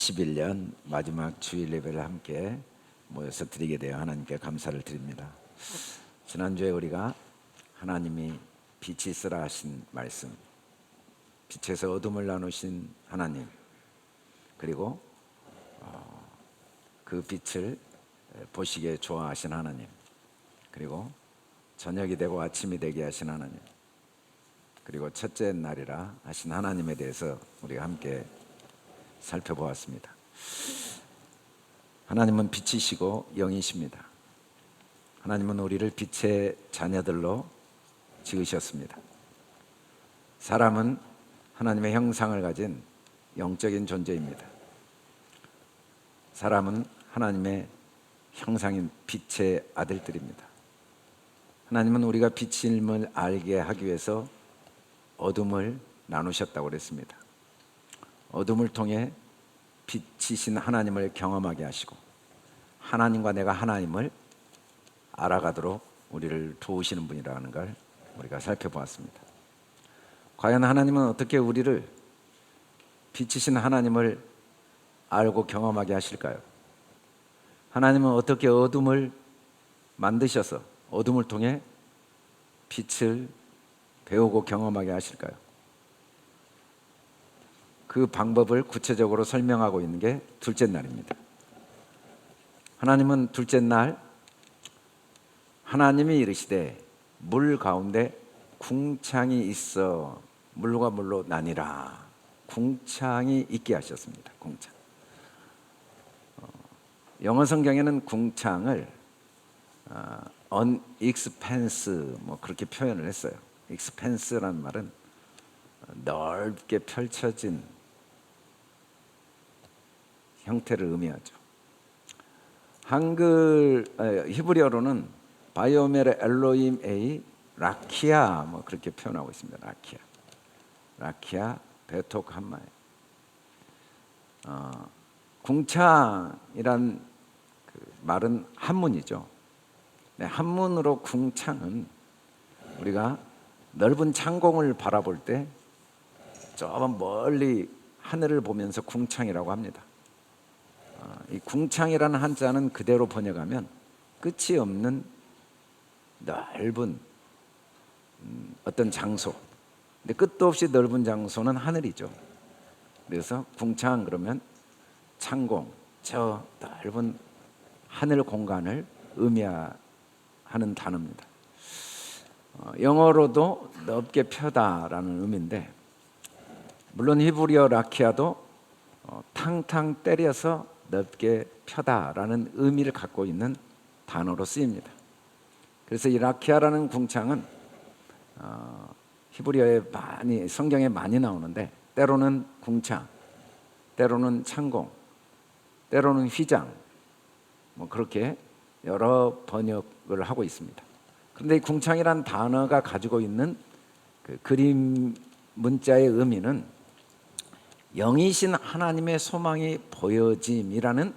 2021년 마지막 주일 예배를 함께 모여서 드리게 되어 하나님께 감사를 드립니다. 지난주에 우리가 하나님이 빛이 있으라 하신 말씀, 빛에서 어둠을 나누신 하나님, 그리고 그 빛을 보시기에 좋아하신 하나님, 그리고 저녁이 되고 아침이 되게 하신 하나님, 그리고 첫째 날이라 하신 하나님에 대해서 우리가 함께 살펴보았습니다. 하나님은 빛이시고 영이십니다. 하나님은 우리를 빛의 자녀들로 지으셨습니다. 사람은 하나님의 형상을 가진 영적인 존재입니다. 사람은 하나님의 형상인 빛의 아들들입니다. 하나님은 우리가 빛임을 알게 하기 위해서 어둠을 나누셨다고 그랬습니다. 어둠을 통해 빛이신 하나님을 경험하게 하시고 하나님과 내가 하나님을 알아가도록 우리를 도우시는 분이라는 걸 우리가 살펴보았습니다. 과연 하나님은 어떻게 우리를 빛이신 하나님을 알고 경험하게 하실까요? 하나님은 어떻게 어둠을 만드셔서 어둠을 통해 빛을 배우고 경험하게 하실까요? 그 방법을 구체적으로 설명하고 있는 게 둘째 날입니다. 하나님은 둘째 날 하나님이 이르시되 물 가운데 궁창이 있어 물과 물로 나뉘라. 궁창이 있게 하셨습니다. 궁창. 영어 성경에는 궁창을 unexpanse 그렇게 표현을 했어요. expanse라는 말은 넓게 펼쳐진 형태를 의미하죠. 히브리어로는 바이오멜 엘로임 에이 라키아 그렇게 표현하고 있습니다. 라키아 베톡 한마에 궁창이란 그 말은 한문이죠. 네, 한문으로 궁창은 우리가 넓은 창공을 바라볼 때 저 멀리 하늘을 보면서 궁창이라고 합니다. 이 궁창이라는 한자는 그대로 번역하면 끝이 없는 넓은 어떤 장소. 근데 끝도 없이 넓은 장소는 하늘이죠. 그래서 궁창 그러면 창공, 저 넓은 하늘 공간을 의미하는 단어입니다. 영어로도 넓게 펴다라는 의미인데 물론 히브리어 라키아도 탕탕 때려서 넓게 펴다라는 의미를 갖고 있는 단어로 쓰입니다. 그래서 이 라키아라는 궁창은 히브리어에 성경에 많이 나오는데 때로는 궁창, 때로는 창공, 때로는 휘장 그렇게 여러 번역을 하고 있습니다. 그런데 이 궁창이라는 단어가 가지고 있는 그 그림 문자의 의미는 영이신 하나님의 소망이 보여짐이라는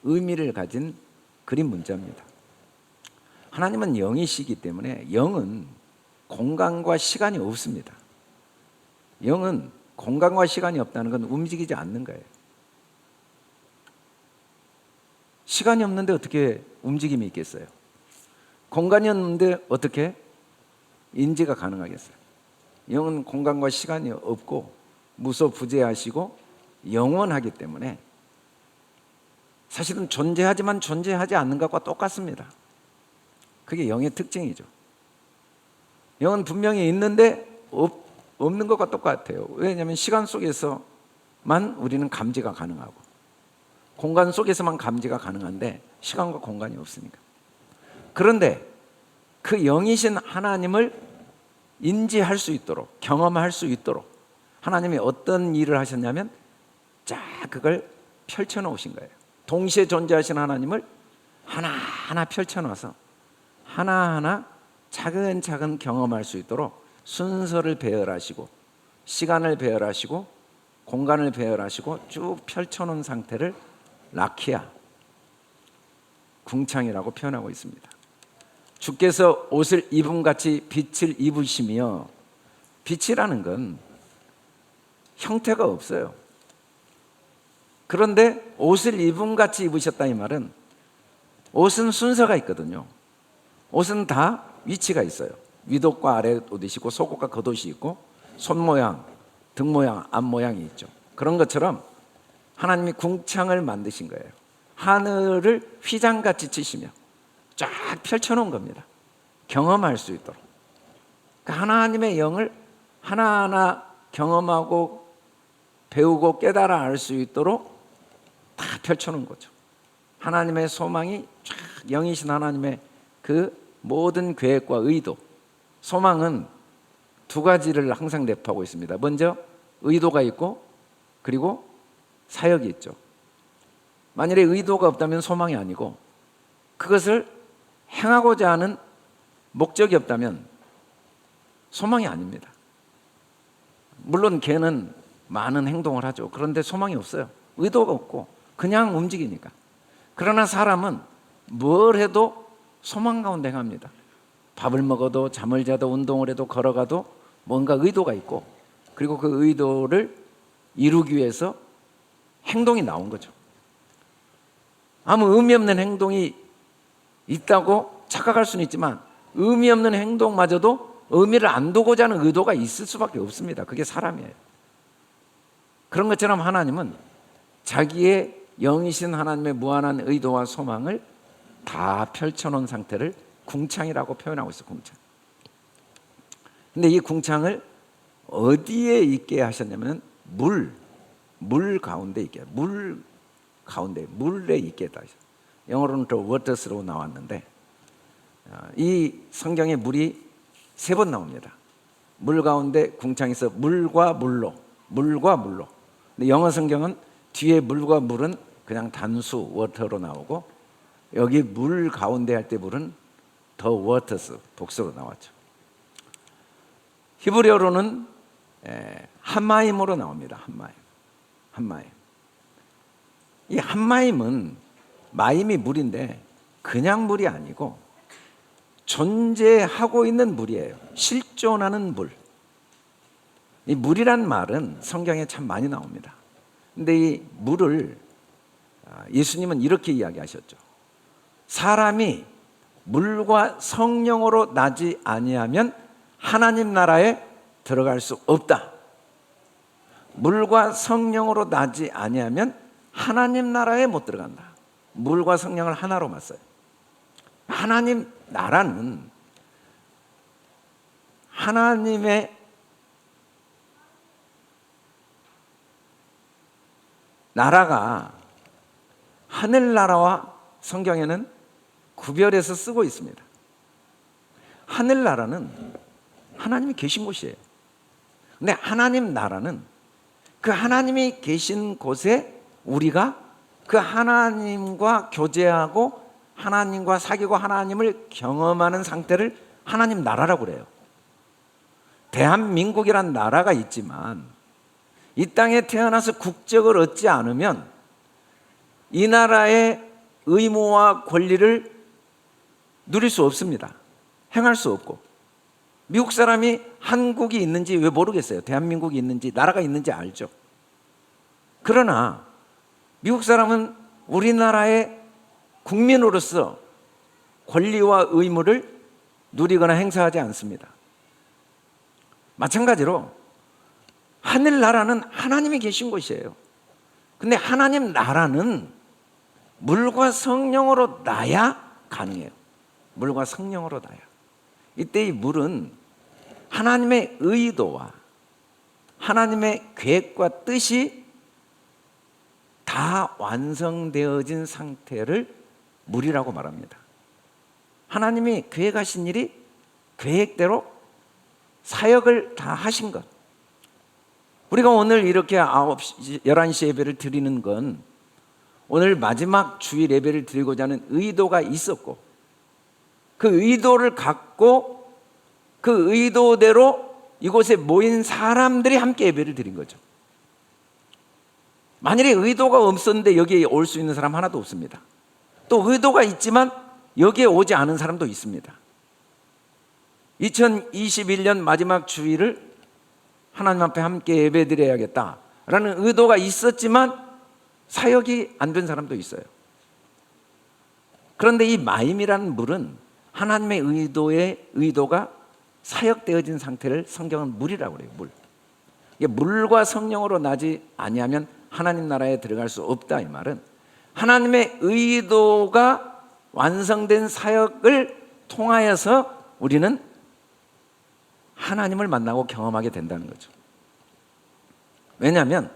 의미를 가진 그림 문자입니다. 하나님은 영이시기 때문에 영은 공간과 시간이 없습니다. 영은 공간과 시간이 없다는 건 움직이지 않는 거예요. 시간이 없는데 어떻게 움직임이 있겠어요? 공간이 없는데 어떻게 인지가 가능하겠어요? 영은 공간과 시간이 없고 무소부재하시고 영원하기 때문에 사실은 존재하지만 존재하지 않는 것과 똑같습니다. 그게 영의 특징이죠. 영은 분명히 있는데 없는 것과 똑같아요. 왜냐하면 시간 속에서만 우리는 감지가 가능하고 공간 속에서만 감지가 가능한데 시간과 공간이 없으니까. 그런데 그 영이신 하나님을 인지할 수 있도록 경험할 수 있도록 하나님이 어떤 일을 하셨냐면 그걸 펼쳐놓으신 거예요. 동시에 존재하신 하나님을 하나하나 펼쳐놔서 하나하나 차근차근 경험할 수 있도록 순서를 배열하시고 시간을 배열하시고 공간을 배열하시고 쭉 펼쳐놓은 상태를 라키아, 궁창이라고 표현하고 있습니다. 주께서 옷을 입음같이 빛을 입으시며 빛이라는 건 형태가 없어요. 그런데 옷을 입음같이 입으셨다 이 말은 옷은 순서가 있거든요. 옷은 다 위치가 있어요. 윗옷과 아랫옷이시고 속옷과 겉옷이 있고 손 모양, 등 모양, 앞 모양이 있죠. 그런 것처럼 하나님이 궁창을 만드신 거예요. 하늘을 휘장같이 치시며 쫙 펼쳐놓은 겁니다. 경험할 수 있도록. 그러니까 하나님의 영을 하나하나 경험하고 배우고 깨달아 알 수 있도록 다 펼쳐놓은 거죠. 하나님의 소망이 쫙 영이신 하나님의 그 모든 계획과 의도, 소망은 두 가지를 항상 내포하고 있습니다. 먼저 의도가 있고 그리고 사역이 있죠. 만일에 의도가 없다면 소망이 아니고 그것을 행하고자 하는 목적이 없다면 소망이 아닙니다. 물론 개는 많은 행동을 하죠. 그런데 소망이 없어요. 의도가 없고 그냥 움직이니까. 그러나 사람은 뭘 해도 소망 가운데 갑니다. 밥을 먹어도 잠을 자도 운동을 해도 걸어가도 뭔가 의도가 있고 그리고 그 의도를 이루기 위해서 행동이 나온 거죠. 아무 의미 없는 행동이 있다고 착각할 수는 있지만 의미 없는 행동마저도 의미를 안 두고자 하는 의도가 있을 수밖에 없습니다. 그게 사람이에요. 그런 것처럼 하나님은 자기의 영이신 하나님의 무한한 의도와 소망을 다 펼쳐놓은 상태를 궁창이라고 표현하고 있어요. 궁창. 근데 이 궁창을 어디에 있게 하셨냐면 물 가운데 있게, 물 가운데, 물에 있게 했다. 영어로는 또 waters로 나왔는데 이 성경에 물이 3번 나옵니다. 물 가운데 궁창에서 물과 물로. 근데 영어 성경은 뒤에 물과 물은 그냥 단수 water로 나오고 여기 물 가운데 할 때 물은 the waters 복수로 나왔죠. 히브리어로는 한마임으로 나옵니다. 한마임. 이 한마임은 마임이 물인데 그냥 물이 아니고 존재하고 있는 물이에요. 실존하는 물. 이 물이란 말은 성경에 참 많이 나옵니다. 근데 이 물을 예수님은 이렇게 이야기하셨죠. 사람이 물과 성령으로 나지 아니하면 하나님 나라에 들어갈 수 없다. 물과 성령으로 나지 아니하면 하나님 나라에 못 들어간다. 물과 성령을 하나로 맞서요. 하나님 나라는 하나님의 나라가 하늘나라와 성경에는 구별해서 쓰고 있습니다. 하늘나라는 하나님이 계신 곳이에요. 근데 하나님 나라는 그 하나님이 계신 곳에 우리가 그 하나님과 교제하고 하나님과 사귀고 하나님을 경험하는 상태를 하나님 나라라고 그래요. 대한민국이란 나라가 있지만 이 땅에 태어나서 국적을 얻지 않으면 이 나라의 의무와 권리를 누릴 수 없습니다. 행할 수 없고. 미국 사람이 한국이 있는지 왜 모르겠어요. 대한민국이 있는지 나라가 있는지 알죠. 그러나 미국 사람은 우리나라의 국민으로서 권리와 의무를 누리거나 행사하지 않습니다. 마찬가지로 하늘나라는 하나님이 계신 곳이에요. 근데 하나님 나라는 물과 성령으로 나야 가능해요. 물과 성령으로 나야. 이때 이 물은 하나님의 의도와 하나님의 계획과 뜻이 다 완성되어진 상태를 물이라고 말합니다. 하나님이 계획하신 일이 계획대로 사역을 다 하신 것. 우리가 오늘 이렇게 11시 예배를 드리는 건 오늘 마지막 주일 예배를 드리고자 하는 의도가 있었고 그 의도를 갖고 그 의도대로 이곳에 모인 사람들이 함께 예배를 드린 거죠. 만일에 의도가 없었는데 여기에 올 수 있는 사람 하나도 없습니다. 또 의도가 있지만 여기에 오지 않은 사람도 있습니다. 2021년 마지막 주일을 하나님 앞에 함께 예배드려야겠다라는 의도가 있었지만 사역이 안 된 사람도 있어요. 그런데 이 마임이라는 물은 하나님의 의도가 사역되어진 상태를 성경은 물이라고 그래요. 물. 이게 물과 성령으로 나지 아니하면 하나님 나라에 들어갈 수 없다, 이 말은 하나님의 의도가 완성된 사역을 통하여서 우리는 하나님을 만나고 경험하게 된다는 거죠. 왜냐하면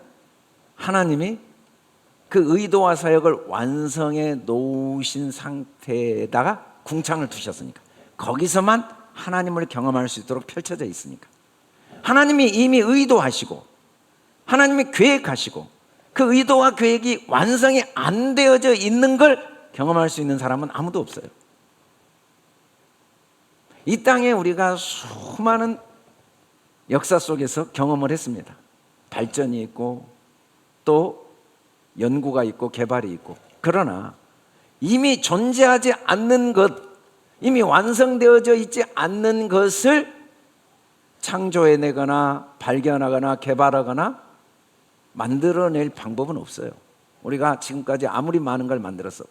하나님이 그 의도와 사역을 완성해 놓으신 상태에다가 궁창을 두셨으니까, 거기서만 하나님을 경험할 수 있도록 펼쳐져 있으니까, 하나님이 이미 의도하시고 하나님이 계획하시고 그 의도와 계획이 완성이 안 되어져 있는 걸 경험할 수 있는 사람은 아무도 없어요. 이 땅에 우리가 수많은 역사 속에서 경험을 했습니다. 발전이 있고 또 연구가 있고 개발이 있고, 그러나 이미 존재하지 않는 것, 이미 완성되어져 있지 않는 것을 창조해내거나 발견하거나 개발하거나 만들어낼 방법은 없어요. 우리가 지금까지 아무리 많은 걸 만들었어도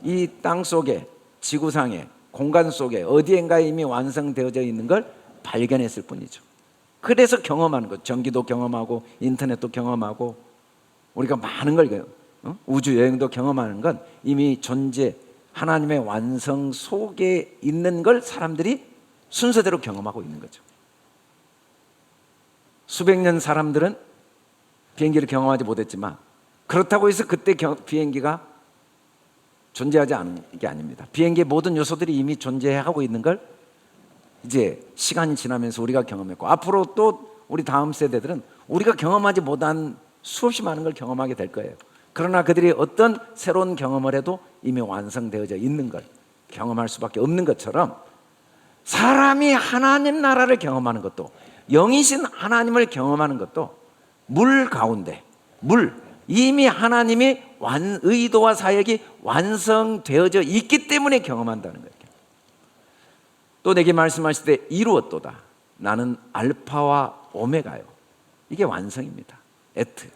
이 땅 속에, 지구상에, 공간 속에 어디엔가에 이미 완성되어져 있는 걸 발견했을 뿐이죠. 그래서 경험하는 것, 전기도 경험하고 인터넷도 경험하고 우리가 많은 걸, 우주 여행도 경험하는 건 이미 존재, 하나님의 완성 속에 있는 걸 사람들이 순서대로 경험하고 있는 거죠. 수백 년 사람들은 비행기를 경험하지 못했지만 그렇다고 해서 그때 비행기가 존재하지 않은 게 아닙니다. 비행기의 모든 요소들이 이미 존재하고 있는 걸 이제 시간이 지나면서 우리가 경험했고, 앞으로 또 우리 다음 세대들은 우리가 경험하지 못한 수없이 많은 걸 경험하게 될 거예요. 그러나 그들이 어떤 새로운 경험을 해도 이미 완성되어져 있는 걸 경험할 수밖에 없는 것처럼, 사람이 하나님 나라를 경험하는 것도, 영이신 하나님을 경험하는 것도 물 가운데, 이미 하나님이 의도와 사역이 완성되어져 있기 때문에 경험한다는 거예요. 또 내게 말씀하실 때 이루었도다, 나는 알파와 오메가요. 이게 완성입니다. 에트,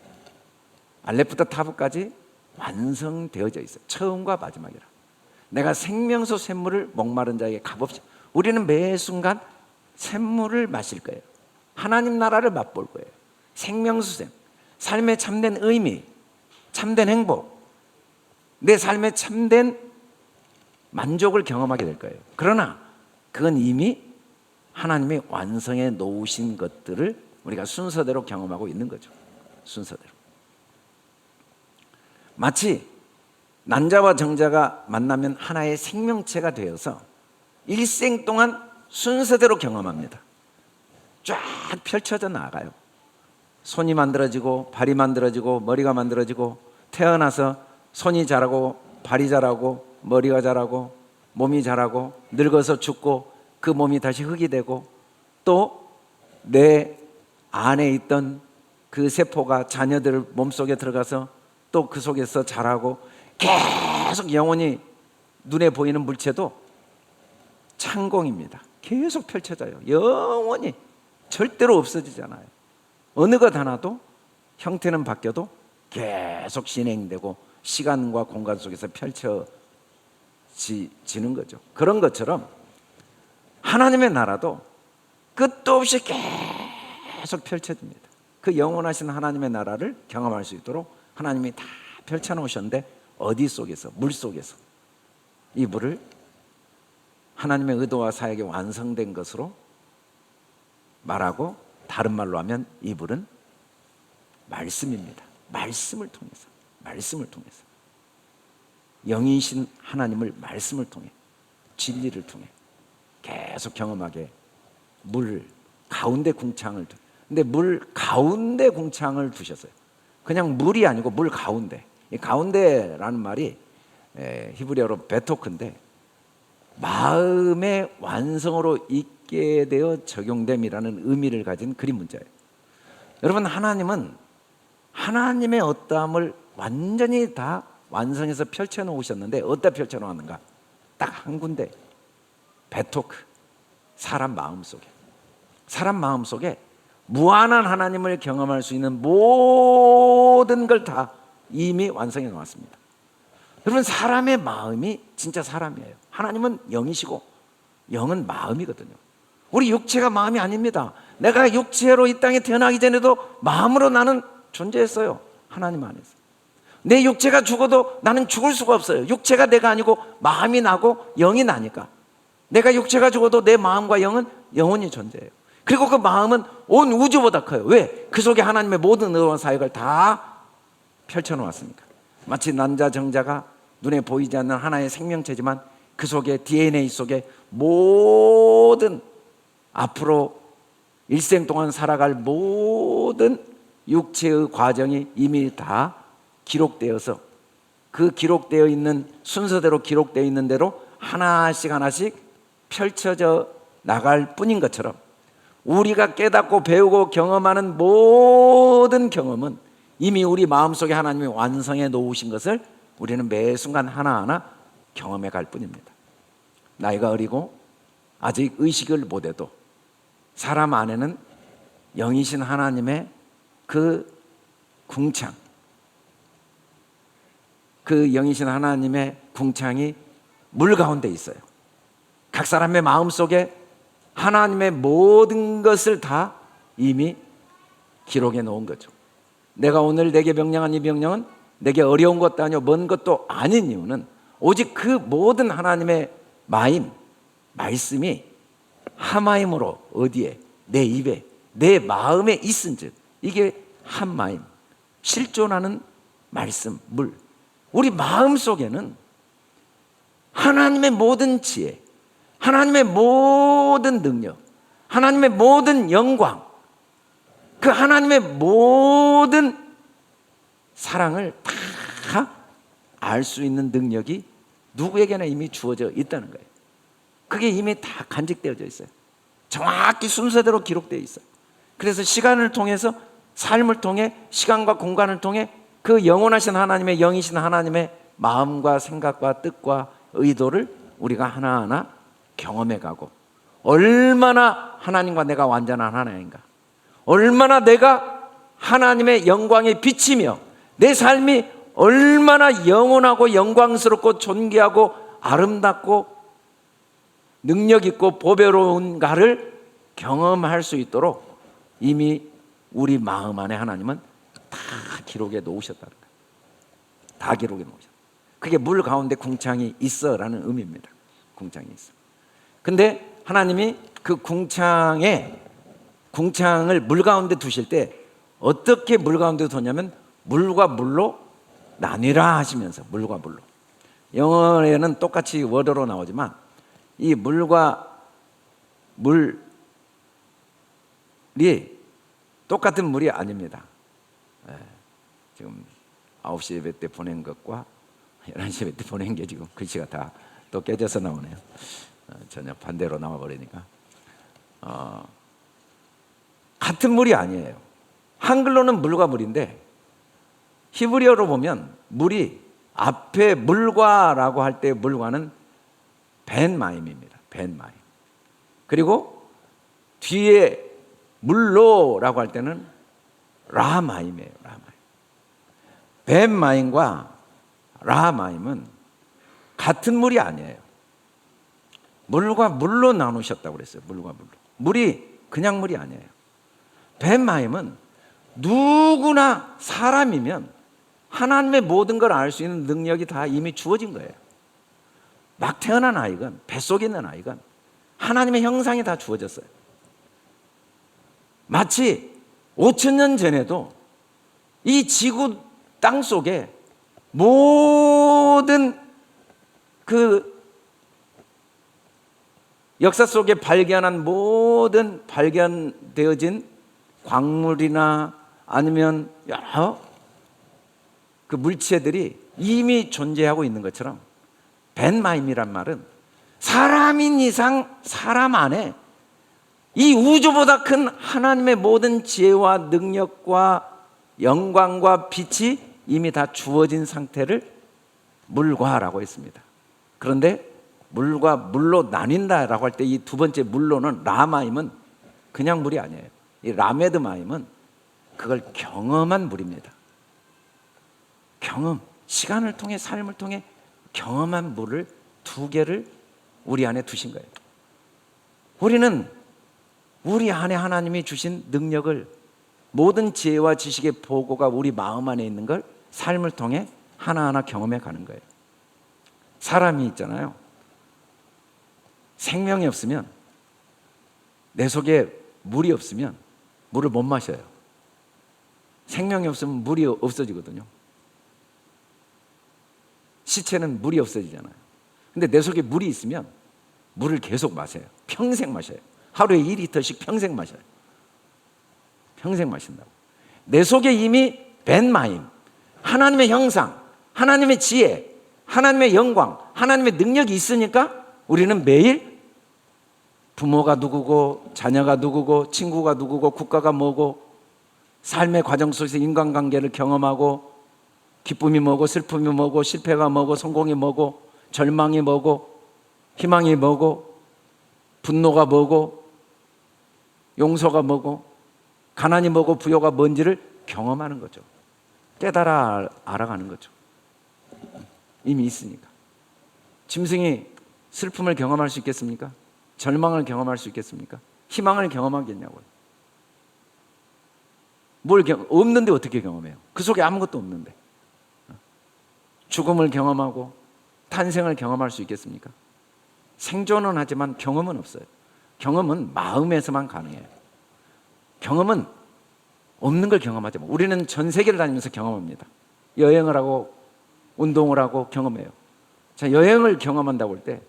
알렙부터 타브까지 완성되어져 있어요. 처음과 마지막이라. 내가 생명수 샘물을 목마른 자에게 값없이, 우리는 매 순간 샘물을 마실 거예요. 하나님 나라를 맛볼 거예요. 생명수 샘, 삶의 참된 의미, 참된 행복, 내 삶의 참된 만족을 경험하게 될 거예요. 그러나 그건 이미 하나님이 완성해 놓으신 것들을 우리가 순서대로 경험하고 있는 거죠. 순서대로. 마치 난자와 정자가 만나면 하나의 생명체가 되어서 일생 동안 순서대로 경험합니다. 쫙 펼쳐져 나가요. 손이 만들어지고 발이 만들어지고 머리가 만들어지고, 태어나서 손이 자라고 발이 자라고 머리가 자라고 몸이 자라고 늙어서 죽고 그 몸이 다시 흙이 되고, 또 내 안에 있던 그 세포가 자녀들 몸속에 들어가서 또 그 속에서 자라고, 계속 영원히 눈에 보이는 물체도 창공입니다. 계속 펼쳐져요. 영원히 절대로 없어지잖아요. 어느 것 하나도 형태는 바뀌어도 계속 진행되고 시간과 공간 속에서 펼쳐지는 거죠. 그런 것처럼 하나님의 나라도 끝도 없이 계속 펼쳐집니다. 그 영원하신 하나님의 나라를 경험할 수 있도록 하나님이 다 펼쳐놓으셨는데, 어디 속에서? 물 속에서. 이 물을 하나님의 의도와 사역이 완성된 것으로 말하고, 다른 말로 하면 이 물은 말씀입니다. 말씀을 통해서 영이신 하나님을 말씀을 통해, 진리를 통해 계속 경험하게 물 가운데 궁창을 근데 물 가운데 궁창을 두셨어요. 그냥 물이 아니고 물 가운데. 이 가운데라는 말이 히브리어로 베토크인데, 마음의 완성으로 있게 되어 적용됨이라는 의미를 가진 그림 문자예요. 여러분, 하나님은 하나님의 어떠함을 완전히 다 완성해서 펼쳐놓으셨는데, 어디다 펼쳐놓았는가? 딱 한 군데, 베토크, 사람 마음속에 무한한 하나님을 경험할 수 있는 모든 걸 다 이미 완성해 놓았습니다. 여러분, 사람의 마음이 진짜 사람이에요. 하나님은 영이시고 영은 마음이거든요. 우리 육체가 마음이 아닙니다. 내가 육체로 이 땅에 태어나기 전에도 마음으로 나는 존재했어요. 하나님 안에서. 내 육체가 죽어도 나는 죽을 수가 없어요. 육체가 내가 아니고 마음이 나고 영이 나니까. 내가 육체가 죽어도 내 마음과 영은 영원히 존재해요. 그리고 그 마음은 온 우주보다 커요. 왜? 그 속에 하나님의 모든 의와 사역을 다 펼쳐놓았으니까. 마치 난자 정자가 눈에 보이지 않는 하나의 생명체지만 그 속에 DNA 속에 모든 앞으로 일생 동안 살아갈 모든 육체의 과정이 이미 다 기록되어서 그 기록되어 있는 순서대로 기록되어 있는 대로 하나씩 하나씩 펼쳐져 나갈 뿐인 것처럼 우리가 깨닫고 배우고 경험하는 모든 경험은 이미 우리 마음속에 하나님이 완성해 놓으신 것을 우리는 매 순간 하나하나 경험해 갈 뿐입니다. 나이가 어리고 아직 의식을 못해도 사람 안에는 영이신 하나님의 그 궁창, 그 영이신 하나님의 궁창이 물 가운데 있어요. 각 사람의 마음속에 하나님의 모든 것을 다 이미 기록해 놓은 거죠. 내가 오늘 내게 명령한 이 명령은 내게 어려운 것도 아니요 먼 것도 아닌 이유는 오직 그 모든 하나님의 말씀이 한마임으로 어디에? 내 입에, 내 마음에 있은즉 이게 한마임, 실존하는 말씀, 물. 우리 마음 속에는 하나님의 모든 지혜, 하나님의 모든 능력, 하나님의 모든 영광, 그 하나님의 모든 사랑을 다 알 수 있는 능력이 누구에게나 이미 주어져 있다는 거예요. 그게 이미 다 간직되어져 있어요. 정확히 순서대로 기록되어 있어요. 그래서 시간을 통해서, 삶을 통해, 시간과 공간을 통해 그 영원하신 하나님의, 영이신 하나님의 마음과 생각과 뜻과 의도를 우리가 하나하나 경험해 가고, 얼마나 하나님과 내가 완전한 하나인가, 얼마나 내가 하나님의 영광에 비치며 내 삶이 얼마나 영원하고 영광스럽고 존귀하고 아름답고 능력 있고 보배로운가를 경험할 수 있도록 이미 우리 마음 안에 하나님은 다 기록해 놓으셨다는 거예요. 다 기록해 놓으셨다. 그게 물 가운데 궁창이 있어라는 의미입니다. 궁창이 있어. 근데 하나님이 그 궁창을 물 가운데 두실 때 어떻게 물 가운데 뒀냐면 물과 물로 나뉘라 하시면서, 물과 물로. 영어에는 똑같이 워더로 나오지만 이 물과 물이 똑같은 물이 아닙니다. 지금 9시 예배 때 보낸 것과 11시 예배 때 보낸 게 지금 글씨가 다 또 깨져서 나오네요. 전혀 반대로 나와버리니까. 같은 물이 아니에요. 한글로는 물과 물인데 히브리어로 보면 물이 앞에 물과라고 할 때 물과는 벤마임입니다. 벤마임. 그리고 뒤에 물로라고 할 때는 라마임이에요. 라마임. 벤마임과 라마임은 같은 물이 아니에요. 물과 물로 나누셨다고 그랬어요. 물과 물로. 물이 그냥 물이 아니에요. 벤마임은 누구나 사람이면 하나님의 모든 걸 알 수 있는 능력이 다 이미 주어진 거예요. 막 태어난 아이건, 뱃속에 있는 아이건 하나님의 형상이 다 주어졌어요. 마치 5,000년 전에도 이 지구 땅 속에 모든 그 역사 속에 발견되어진 광물이나 아니면 여러 그 물체들이 이미 존재하고 있는 것처럼 벤마임이란 말은 사람인 이상 사람 안에 이 우주보다 큰 하나님의 모든 지혜와 능력과 영광과 빛이 이미 다 주어진 상태를 물과라고 했습니다. 그런데 물과 물로 나뉜다라고 할 때 이 두 번째 물로는 라마임은 그냥 물이 아니에요. 이 라메드마임은 그걸 경험한 물입니다. 경험, 시간을 통해 삶을 통해 경험한 물을 2개를 우리 안에 두신 거예요. 우리는 우리 안에 하나님이 주신 능력을, 모든 지혜와 지식의 보고가 우리 마음 안에 있는 걸 삶을 통해 하나하나 경험해 가는 거예요. 사람이 있잖아요. 생명이 없으면, 내 속에 물이 없으면 물을 못 마셔요. 생명이 없으면 물이 없어지거든요. 시체는 물이 없어지잖아요. 근데 내 속에 물이 있으면 물을 계속 마셔요. 평생 마셔요. 하루에 2리터씩 평생 마셔요. 평생 마신다고. 내 속에 이미 벤마임, 하나님의 형상, 하나님의 지혜, 하나님의 영광, 하나님의 능력이 있으니까 우리는 매일 부모가 누구고, 자녀가 누구고, 친구가 누구고, 국가가 뭐고, 삶의 과정 속에서 인간관계를 경험하고, 기쁨이 뭐고, 슬픔이 뭐고, 실패가 뭐고, 성공이 뭐고, 절망이 뭐고, 희망이 뭐고, 분노가 뭐고, 용서가 뭐고, 가난이 뭐고, 부요가 뭔지를 경험하는 거죠. 깨달아 알아가는 거죠. 이미 있으니까. 짐승이 슬픔을 경험할 수 있겠습니까? 절망을 경험할 수 있겠습니까? 희망을 경험하겠냐고요. 없는데 어떻게 경험해요? 그 속에 아무것도 없는데. 죽음을 경험하고 탄생을 경험할 수 있겠습니까? 생존은 하지만 경험은 없어요. 경험은 마음에서만 가능해요. 경험은 없는 걸 경험하죠. 우리는 전 세계를 다니면서 경험합니다. 여행을 하고 운동을 하고 경험해요. 자, 여행을 경험한다고 할 때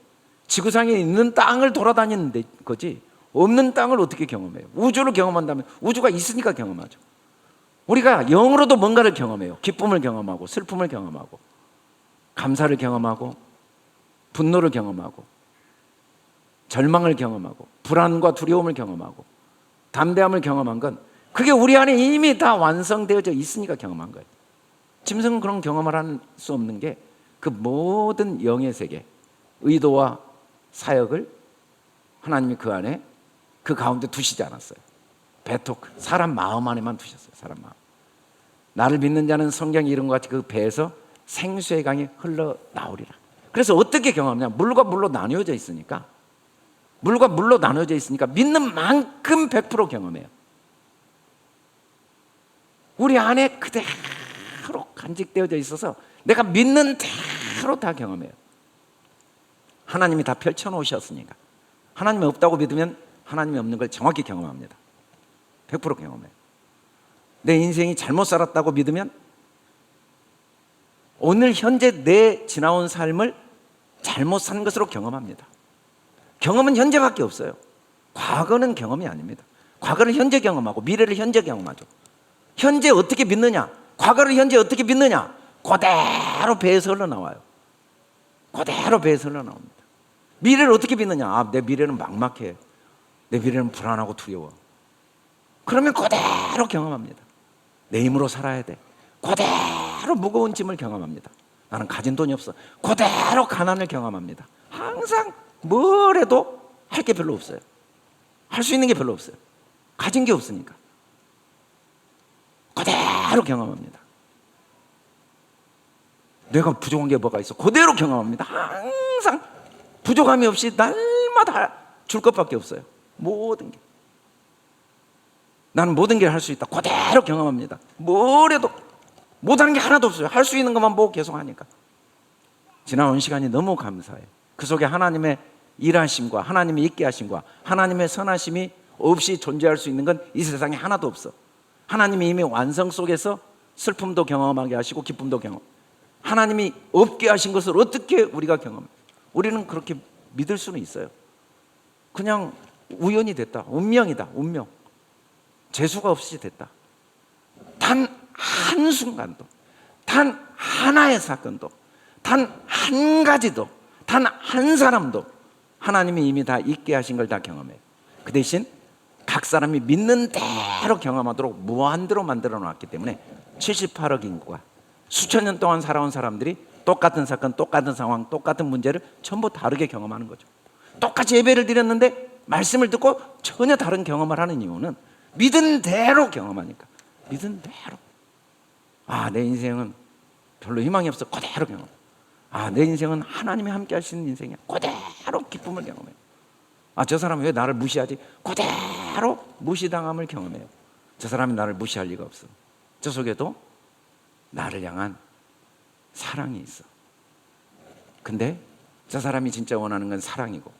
지구상에 있는 땅을 돌아다니는 거지, 없는 땅을 어떻게 경험해요? 우주를 경험한다면 우주가 있으니까 경험하죠. 우리가 영으로도 뭔가를 경험해요. 기쁨을 경험하고, 슬픔을 경험하고, 감사를 경험하고, 분노를 경험하고, 절망을 경험하고, 불안과 두려움을 경험하고, 담대함을 경험한 건 그게 우리 안에 이미 다 완성되어져 있으니까 경험한 거예요. 짐승은 그런 경험을 할 수 없는 게 그 모든 영의 세계, 의도와 사역을 하나님이 그 안에, 그 가운데 두시지 않았어요. 배토크, 사람 마음 안에만 두셨어요. 사람 마음. 나를 믿는 자는 성경이 이런 것 같이 그 배에서 생수의 강이 흘러나오리라. 그래서 어떻게 경험하냐? 물과 물로 나뉘어져 있으니까, 물과 물로 나눠져 있으니까 믿는 만큼 100% 경험해요. 우리 안에 그대로 간직되어져 있어서 내가 믿는 대로 다 경험해요. 하나님이 다 펼쳐놓으셨으니까. 하나님이 없다고 믿으면 하나님이 없는 걸 정확히 경험합니다. 100% 경험해요. 내 인생이 잘못 살았다고 믿으면 오늘 현재 내 지나온 삶을 잘못 산 것으로 경험합니다. 경험은 현재밖에 없어요. 과거는 경험이 아닙니다. 과거를 현재 경험하고 미래를 현재 경험하죠. 현재 어떻게 믿느냐? 과거를 현재 어떻게 믿느냐? 그대로 배에서 흘러나와요. 그대로 배에서 흘러나옵니다. 미래를 어떻게 믿느냐? 아, 내 미래는 막막해. 내 미래는 불안하고 두려워. 그러면 그대로 경험합니다. 내 힘으로 살아야 돼. 그대로 무거운 짐을 경험합니다. 나는 가진 돈이 없어. 그대로 가난을 경험합니다. 항상 뭘 해도 할 게 별로 없어요. 할 수 있는 게 별로 없어요. 가진 게 없으니까. 그대로 경험합니다. 내가 부족한 게 뭐가 있어? 그대로 경험합니다. 항상 부족함이 없이 날마다 줄 것밖에 없어요. 모든 게. 나는 모든 게 할 수 있다. 그대로 경험합니다. 뭘 해도 못하는 게 하나도 없어요. 할 수 있는 것만 보고 계속 하니까. 지나온 시간이 너무 감사해요. 그 속에 하나님의 일하심과 하나님의 있게 하심과 하나님의 선하심이 없이 존재할 수 있는 건 이 세상에 하나도 없어. 하나님이 이미 완성 속에서 슬픔도 경험하게 하시고 기쁨도 경험. 하나님이 없게 하신 것을 어떻게 우리가 경험해? 우리는 그렇게 믿을 수는 있어요. 그냥 우연이 됐다. 운명이다. 운명. 재수가 없이 됐다. 단 한순간도, 단 하나의 사건도, 단 한 가지도, 단 한 사람도 하나님이 이미 다 있게 하신 걸 다 경험해요. 그 대신 각 사람이 믿는 대로 경험하도록 무한대로 만들어 놨기 때문에 78억 인구가 수천 년 동안 살아온 사람들이 똑같은 사건, 똑같은 상황, 똑같은 문제를 전부 다르게 경험하는 거죠. 똑같이 예배를 드렸는데 말씀을 듣고 전혀 다른 경험을 하는 이유는 믿은 대로 경험하니까. 믿은 대로. 아, 내 인생은 별로 희망이 없어. 그대로 경험. 내 인생은 하나님이 함께 하시는 인생이야. 그대로 기쁨을 경험해요. 저 사람이 왜 나를 무시하지? 그대로 무시당함을 경험해요. 저 사람이 나를 무시할 리가 없어. 저 속에도 나를 향한 사랑이 있어. 근데 저 사람이 진짜 원하는 건 사랑이고,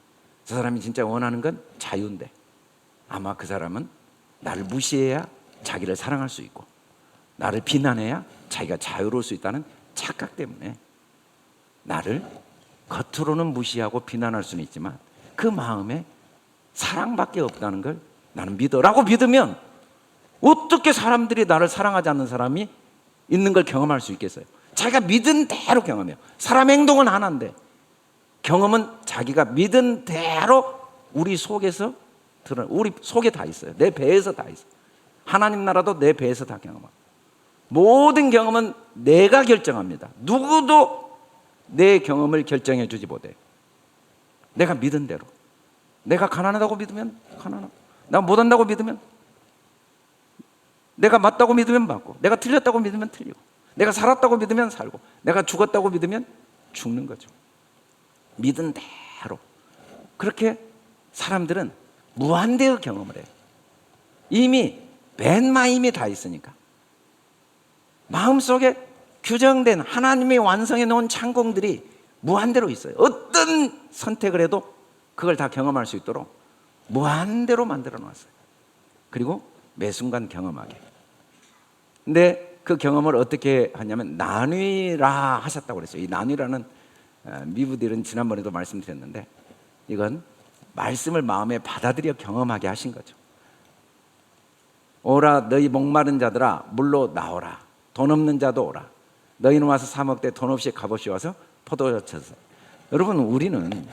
저 사람이 진짜 원하는 건 자유인데, 아마 그 사람은 나를 무시해야 자기를 사랑할 수 있고, 나를 비난해야 자기가 자유로울 수 있다는 착각 때문에 나를 겉으로는 무시하고 비난할 수는 있지만 그 마음에 사랑밖에 없다는 걸 나는 믿어라고 믿으면, 어떻게 사람들이 나를 사랑하지 않는 사람이 있는 걸 경험할 수 있겠어요? 자기가 믿은 대로 경험해요. 사람의 행동은 하나인데 경험은 자기가 믿은 대로 우리 속에서 우리 속에 다 있어요. 내 배에서 다 있어요. 하나님 나라도 내 배에서 다 경험합니다. 모든 경험은 내가 결정합니다. 누구도 내 경험을 결정해 주지 못해요. 내가 믿은 대로. 내가 가난하다고 믿으면 가난하고, 내가 못한다고 믿으면, 내가 맞다고 믿으면 맞고, 내가 틀렸다고 믿으면 틀리고, 내가 살았다고 믿으면 살고, 내가 죽었다고 믿으면 죽는 거죠. 믿은 대로. 그렇게 사람들은 무한대의 경험을 해요. 이미 맨 마음이 다 있으니까. 마음속에 규정된 하나님이 완성해 놓은 창공들이 무한대로 있어요. 어떤 선택을 해도 그걸 다 경험할 수 있도록 무한대로 만들어 놨어요. 그리고 매 순간 경험하게. 근데 그 경험을 어떻게 하냐면 나뉘라 하셨다고 그랬어요. 이 나뉘라는 미부들은 지난번에도 말씀드렸는데, 이건 말씀을 마음에 받아들여 경험하게 하신 거죠. 오라 너희 목마른 자들아 물로 나오라. 돈 없는 자도 오라. 너희는 와서 사 먹되 돈 없이 값없이 와서 포도주 쳐서. 여러분, 우리는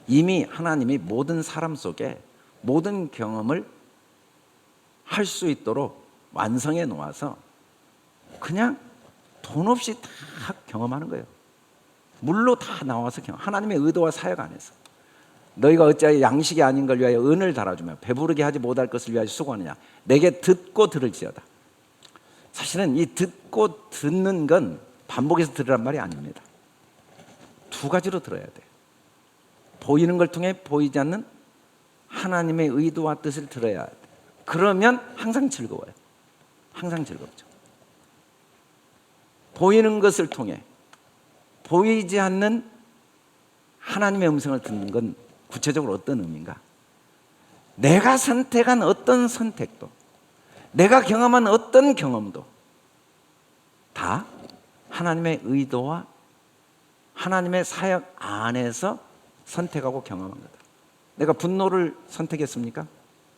이미 하나님이 모든 사람 속에 모든 경험을 할 수 있도록 완성해 놓아서 그냥 돈 없이 다 경험하는 거예요. 물로 다 나와서 하나님의 의도와 사역 안에서. 너희가 어찌하여 양식이 아닌 걸 위하여 은을 달아주며 배부르게 하지 못할 것을 위하여 수고하느냐. 내게 듣고 들을지어다. 사실은 이 듣고 듣는 건 반복해서 들으란 말이 아닙니다. 두 가지로 들어야 돼요. 보이는 걸 통해 보이지 않는 하나님의 의도와 뜻을 들어야 돼요. 그러면 항상 즐거워요. 항상 즐겁죠. 보이는 것을 통해 보이지 않는 하나님의 음성을 듣는 건 구체적으로 어떤 의미인가? 내가 선택한 어떤 선택도, 내가 경험한 어떤 경험도 다 하나님의 의도와 하나님의 사역 안에서 선택하고 경험한 거다. 내가 분노를 선택했습니까?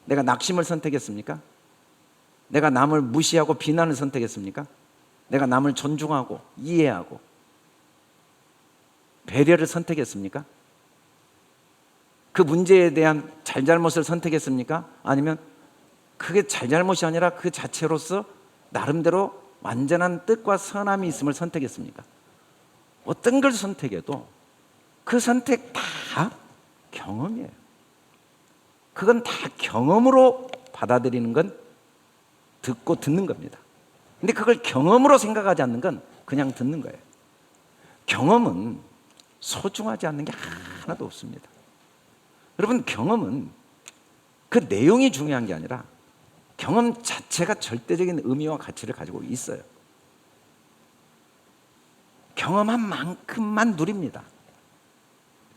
내가 낙심을 선택했습니까? 내가 남을 무시하고 비난을 선택했습니까? 내가 남을 존중하고 이해하고 배려를 선택했습니까? 그 문제에 대한 잘잘못을 선택했습니까? 아니면 그게 잘잘못이 아니라 그 자체로서 나름대로 완전한 뜻과 선함이 있음을 선택했습니까? 어떤 걸 선택해도 그 선택 다 경험이에요. 그건 다 경험으로 받아들이는 건 듣고 듣는 겁니다. 근데 그걸 경험으로 생각하지 않는 건 그냥 듣는 거예요. 경험은 소중하지 않는 게 하나도 없습니다. 여러분, 경험은 그 내용이 중요한 게 아니라 경험 자체가 절대적인 의미와 가치를 가지고 있어요. 경험한 만큼만 누립니다.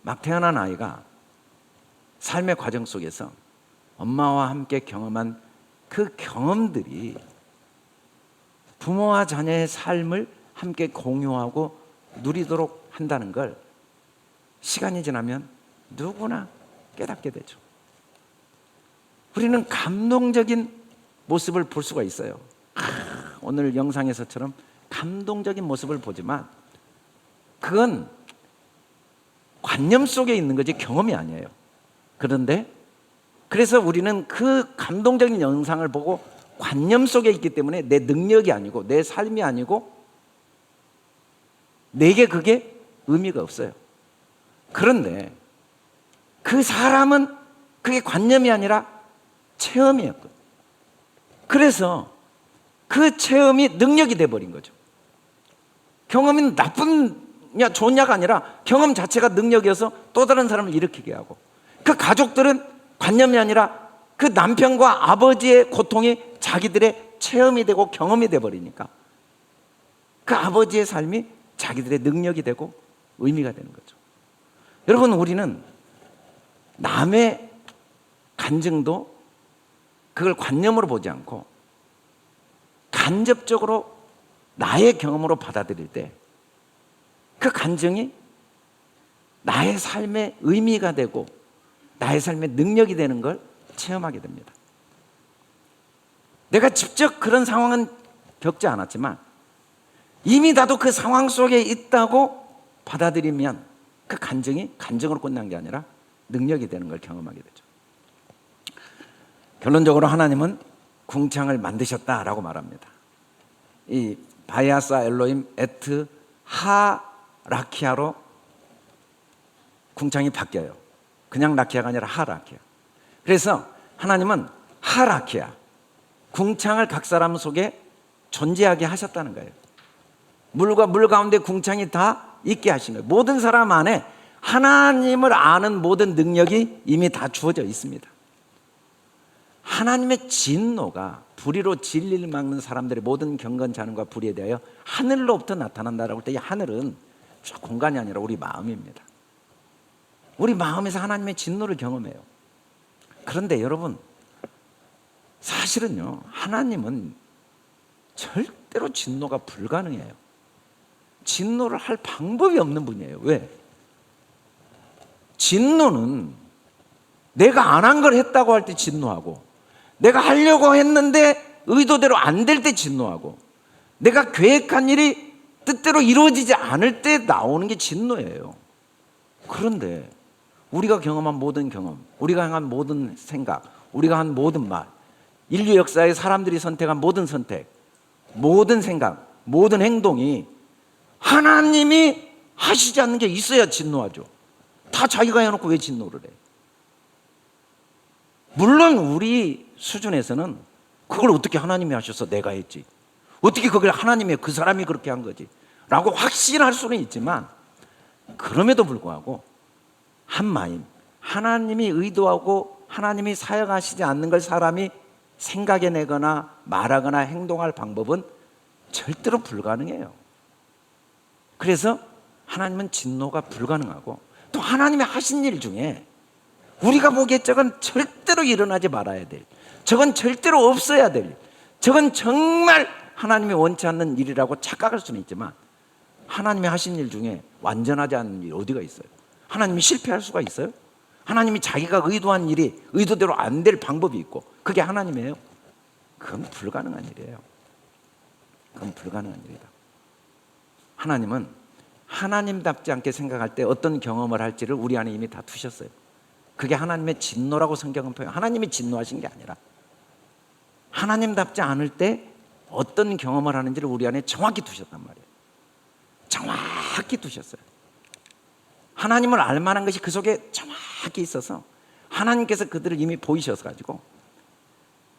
막 태어난 아이가 삶의 과정 속에서 엄마와 함께 경험한 그 경험들이 부모와 자녀의 삶을 함께 공유하고 누리도록 한다는 걸 시간이 지나면 누구나 깨닫게 되죠. 우리는 감동적인 모습을 볼 수가 있어요. 오늘 영상에서처럼 감동적인 모습을 보지만 그건 관념 속에 있는 거지 경험이 아니에요. 그런데 그래서 우리는 그 감동적인 영상을 보고 관념 속에 있기 때문에 내 능력이 아니고 내 삶이 아니고 내게 그게 의미가 없어요. 그런데 그 사람은 그게 관념이 아니라 체험이었거든요. 그래서 그 체험이 능력이 돼버린 거죠. 경험이 나쁘냐 좋냐가 아니라 경험 자체가 능력이어서 또 다른 사람을 일으키게 하고, 그 가족들은 관념이 아니라 그 남편과 아버지의 고통이 자기들의 체험이 되고 경험이 돼버리니까 그 아버지의 삶이 자기들의 능력이 되고 의미가 되는 거죠. 여러분, 우리는 남의 간증도 그걸 관념으로 보지 않고 간접적으로 나의 경험으로 받아들일 때 그 간증이 나의 삶의 의미가 되고 나의 삶의 능력이 되는 걸 체험하게 됩니다. 내가 직접 그런 상황은 겪지 않았지만 이미 나도 그 상황 속에 있다고 받아들이면 그 간증이 간증으로 끝난 게 아니라 능력이 되는 걸 경험하게 되죠. 결론적으로 하나님은 궁창을 만드셨다라고 말합니다. 이 바이아사 엘로임 에트 하라키아로 궁창이 바뀌어요. 그냥 라키아가 아니라 하라키아. 그래서 하나님은 하라키아, 궁창을 각 사람 속에 존재하게 하셨다는 거예요. 물과 물 가운데 궁창이 다 있게 하신 거예요. 모든 사람 안에 하나님을 아는 모든 능력이 이미 다 주어져 있습니다. 하나님의 진노가 불의로 진리를 막는 사람들의 모든 경건 잔음과 불의에 대하여 하늘로부터 나타난다라고 할 때 이 하늘은 저 공간이 아니라 우리 마음입니다. 우리 마음에서 하나님의 진노를 경험해요. 그런데 여러분, 사실은요, 하나님은 절대로 진노가 불가능해요. 진노를 할 방법이 없는 분이에요. 왜? 진노는 내가 안 한 걸 했다고 할 때 진노하고, 내가 하려고 했는데 의도대로 안 될 때 진노하고, 내가 계획한 일이 뜻대로 이루어지지 않을 때 나오는 게 진노예요. 그런데 우리가 경험한 모든 경험, 우리가 한 모든 생각, 우리가 한 모든 말, 인류 역사에 사람들이 선택한 모든 선택, 모든 생각, 모든 행동이 하나님이 하시지 않는 게 있어야 진노하죠. 다 자기가 해놓고 왜 진노를 해? 물론 우리 수준에서는 그걸 어떻게 하나님이 하셔서 내가 했지, 어떻게 그걸 하나님이 그 사람이 그렇게 한 거지 라고 확신할 수는 있지만, 그럼에도 불구하고 한 마음, 하나님이 의도하고 하나님이 사역하시지 않는 걸 사람이 생각해내거나 말하거나 행동할 방법은 절대로 불가능해요. 그래서 하나님은 진노가 불가능하고, 또 하나님이 하신 일 중에 우리가 보기에 저건 절대로 일어나지 말아야 될, 저건 절대로 없어야 될, 저건 정말 하나님이 원치 않는 일이라고 착각할 수는 있지만, 하나님이 하신 일 중에 완전하지 않은 일이 어디가 있어요? 하나님이 실패할 수가 있어요? 하나님이 자기가 의도한 일이 의도대로 안 될 방법이 있고 그게 하나님이에요? 그건 불가능한 일이에요. 그건 불가능한 일이다. 하나님은 하나님답지 않게 생각할 때 어떤 경험을 할지를 우리 안에 이미 다 두셨어요. 그게 하나님의 진노라고 성경은 표현. 하나님이 진노하신 게 아니라 하나님답지 않을 때 어떤 경험을 하는지를 우리 안에 정확히 두셨단 말이에요. 정확히 두셨어요. 하나님을 알만한 것이 그 속에 정확히 있어서 하나님께서 그들을 이미 보이셔서 가지고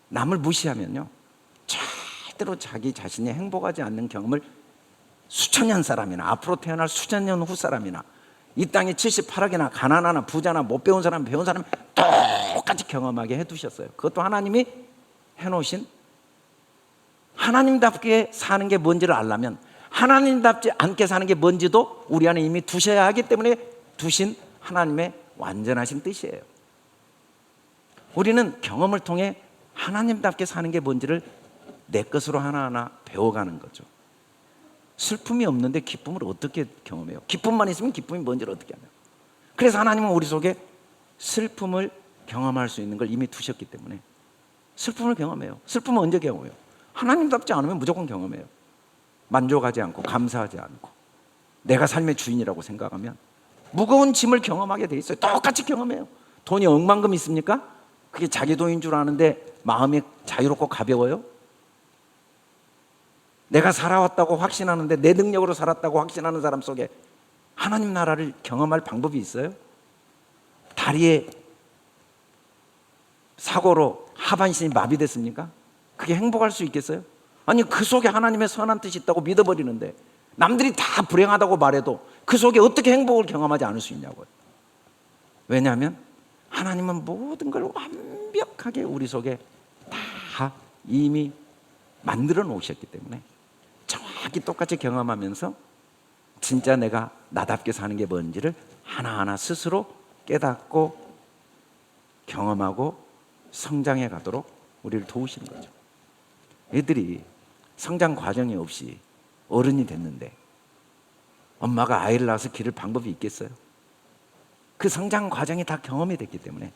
남을 무시하면요, 절대로 자기 자신이 행복하지 않는 경험을 수천 년 사람이나 앞으로 태어날 수천 년 후 사람이나 이 땅에 78억이나 가난하나 부자나 못 배운 사람 배운 사람 똑같이 경험하게 해두셨어요. 그것도 하나님이 해놓으신, 하나님답게 사는 게 뭔지를 알려면 하나님답지 않게 사는 게 뭔지도 우리 안에 이미 두셔야 하기 때문에 두신 하나님의 완전하신 뜻이에요. 우리는 경험을 통해 하나님답게 사는 게 뭔지를 내 것으로 하나하나 배워가는 거죠. 슬픔이 없는데 기쁨을 어떻게 경험해요? 기쁨만 있으면 기쁨이 뭔지를 어떻게 하냐? 그래서 하나님은 우리 속에 슬픔을 경험할 수 있는 걸 이미 두셨기 때문에 슬픔을 경험해요. 슬픔은 언제 경험해요? 하나님답지 않으면 무조건 경험해요. 만족하지 않고 감사하지 않고 내가 삶의 주인이라고 생각하면 무거운 짐을 경험하게 돼 있어요. 똑같이 경험해요. 돈이 억만금 있습니까? 그게 자기 돈인 줄 아는데 마음이 자유롭고 가벼워요? 내가 살아왔다고 확신하는데 내 능력으로 살았다고 확신하는 사람 속에 하나님 나라를 경험할 방법이 있어요? 다리에 사고로 하반신이 마비됐습니까? 그게 행복할 수 있겠어요? 아니, 그 속에 하나님의 선한 뜻이 있다고 믿어버리는데 남들이 다 불행하다고 말해도 그 속에 어떻게 행복을 경험하지 않을 수 있냐고요. 왜냐하면 하나님은 모든 걸 완벽하게 우리 속에 다 이미 만들어 놓으셨기 때문에 정확히 똑같이 경험하면서 진짜 내가 나답게 사는 게 뭔지를 하나하나 스스로 깨닫고 경험하고 성장해 가도록 우리를 도우시는 거죠. 애들이 성장 과정이 없이 어른이 됐는데 엄마가 아이를 낳아서 기를 방법이 있겠어요? 그 성장 과정이 다 경험이 됐기 때문에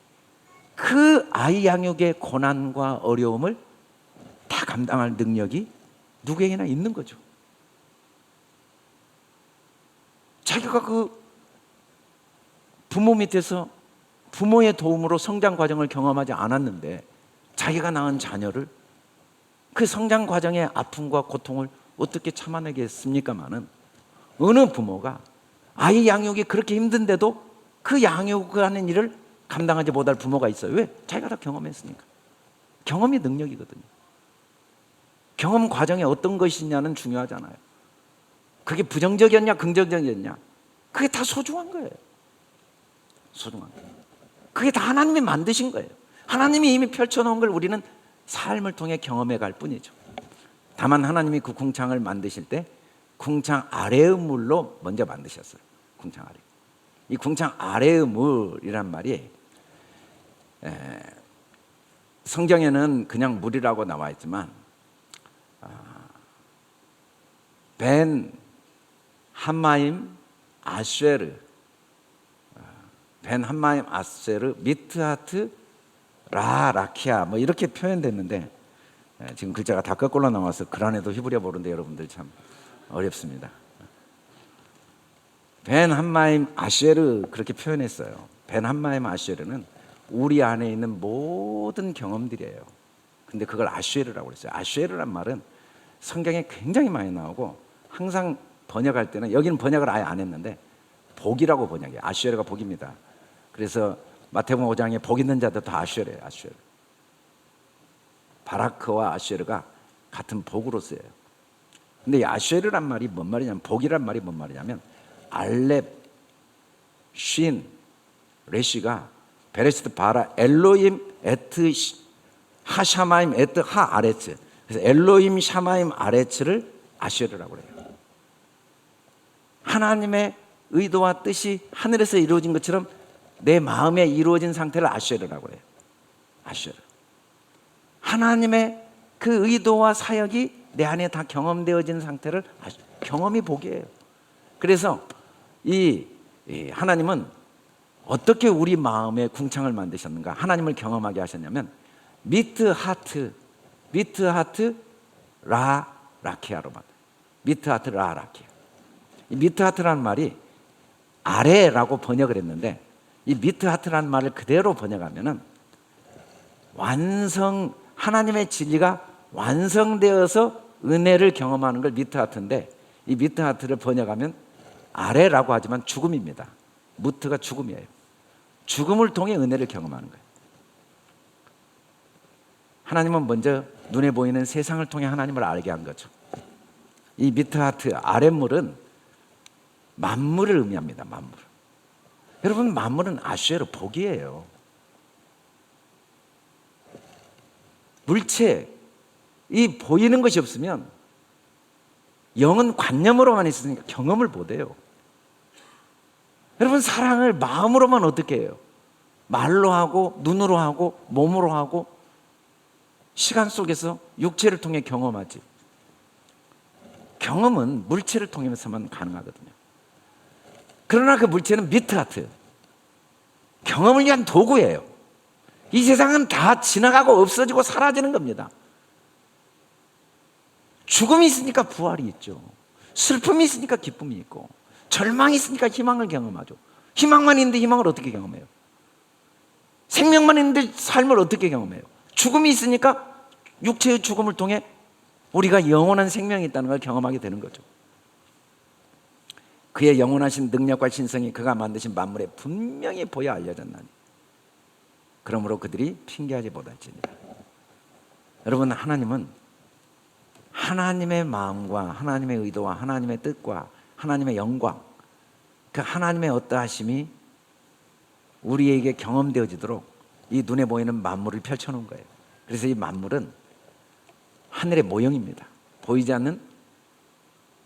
그 아이 양육의 고난과 어려움을 다 감당할 능력이 누구에게나 있는 거죠. 자기가 그 부모 밑에서 부모의 도움으로 성장 과정을 경험하지 않았는데 자기가 낳은 자녀를 그 성장 과정의 아픔과 고통을 어떻게 참아내겠습니까마는 어느 부모가 아이 양육이 그렇게 힘든데도 그 양육하는 일을 감당하지 못할 부모가 있어요. 왜? 자기가 다 경험했으니까. 경험이 능력이거든요. 경험 과정에 어떤 것이냐는 중요하잖아요. 그게 부정적이었냐 긍정적이었냐 그게 다 소중한 거예요. 소중한 거예요. 그게 다 하나님이 만드신 거예요. 하나님이 이미 펼쳐놓은 걸 우리는 삶을 통해 경험해 갈 뿐이죠. 다만 하나님이 그 궁창을 만드실 때 궁창 아래의 물로 먼저 만드셨어요. 궁창 아래. 이 궁창 아래의 물이란 말이 성경에는 그냥 물이라고 나와 있지만 벤 함마임 아쉐르 벤 함마임 아쉐르 미트하트 라 라키아 뭐 이렇게 표현됐는데 지금 글자가 다 거꾸로 나와서 글 안에도 히브리어 모르는데 여러분들 참 어렵습니다. 벤 함마임 아쉐르 그렇게 표현했어요. 벤 함마임 아쉐르는 우리 안에 있는 모든 경험들이에요. 근데 그걸 아쉐르라고 그랬어요. 아쉐르란 말은 성경에 굉장히 많이 나오고 항상 번역할 때는 여기는 번역을 아예 안 했는데 복이라고 번역해요. 아쉐르가 복입니다. 그래서 마태복음 5장에 복 있는 자들 다 아쉐르예요. 아쉐르. 바라크와 아쉐르가 같은 복으로 쓰여요. 근데 이 아쉐르란 말이 뭔 말이냐면 복이란 말이 뭔 말이냐면 알렙, 쉰, 레시가 베레시트 바라 엘로임 에트 하샤마임 에트 하 아레츠. 그래서 엘로임 샤마임 아레츠를 아쉐르라고 해요. 하나님의 의도와 뜻이 하늘에서 이루어진 것처럼 내 마음에 이루어진 상태를 아쉐르라고 해요. 아쉐르. 하나님의 그 의도와 사역이 내 안에 다 경험되어진 상태를 경험이 복이에요. 그래서 이 하나님은 어떻게 우리 마음에 궁창을 만드셨는가? 하나님을 경험하게 하셨냐면 미트 하트 라 라키아로 만들. 미트 하트 라 라키아. 이 미트 하트라는 말이 아래라고 번역을 했는데 이 미트 하트라는 말을 그대로 번역하면은 완성 하나님의 진리가 완성되어서 은혜를 경험하는 걸 미트 하트인데 이 미트 하트를 번역하면 아래라고 하지만 죽음입니다. 무트가 죽음이에요. 죽음을 통해 은혜를 경험하는 거예요. 하나님은 먼저 눈에 보이는 세상을 통해 하나님을 알게 한 거죠. 이 미트 하트 아랫물은 만물을 의미합니다. 만물. 여러분 만물은 아쉐르 복이에요. 물체 이 보이는 것이 없으면 영은 관념으로만 있으니까 경험을 못해요. 여러분 사랑을 마음으로만 어떻게 해요? 말로 하고 눈으로 하고 몸으로 하고 시간 속에서 육체를 통해 경험하지. 경험은 물체를 통해서만 가능하거든요. 그러나 그 물체는 미트하트 경험을 위한 도구예요. 이 세상은 다 지나가고 없어지고 사라지는 겁니다. 죽음이 있으니까 부활이 있죠. 슬픔이 있으니까 기쁨이 있고 절망이 있으니까 희망을 경험하죠. 희망만 있는데 희망을 어떻게 경험해요? 생명만 있는데 삶을 어떻게 경험해요? 죽음이 있으니까 육체의 죽음을 통해 우리가 영원한 생명이 있다는 걸 경험하게 되는 거죠. 그의 영원하신 능력과 신성이 그가 만드신 만물에 분명히 보여 알려졌나니 그러므로 그들이 핑계하지 못할지니라. 여러분 하나님의 마음과 하나님의 의도와 하나님의 뜻과 하나님의 영광, 그 하나님의 어떠하심이 우리에게 경험되어지도록 이 눈에 보이는 만물을 펼쳐놓은 거예요. 그래서 이 만물은 하늘의 모형입니다. 보이지 않는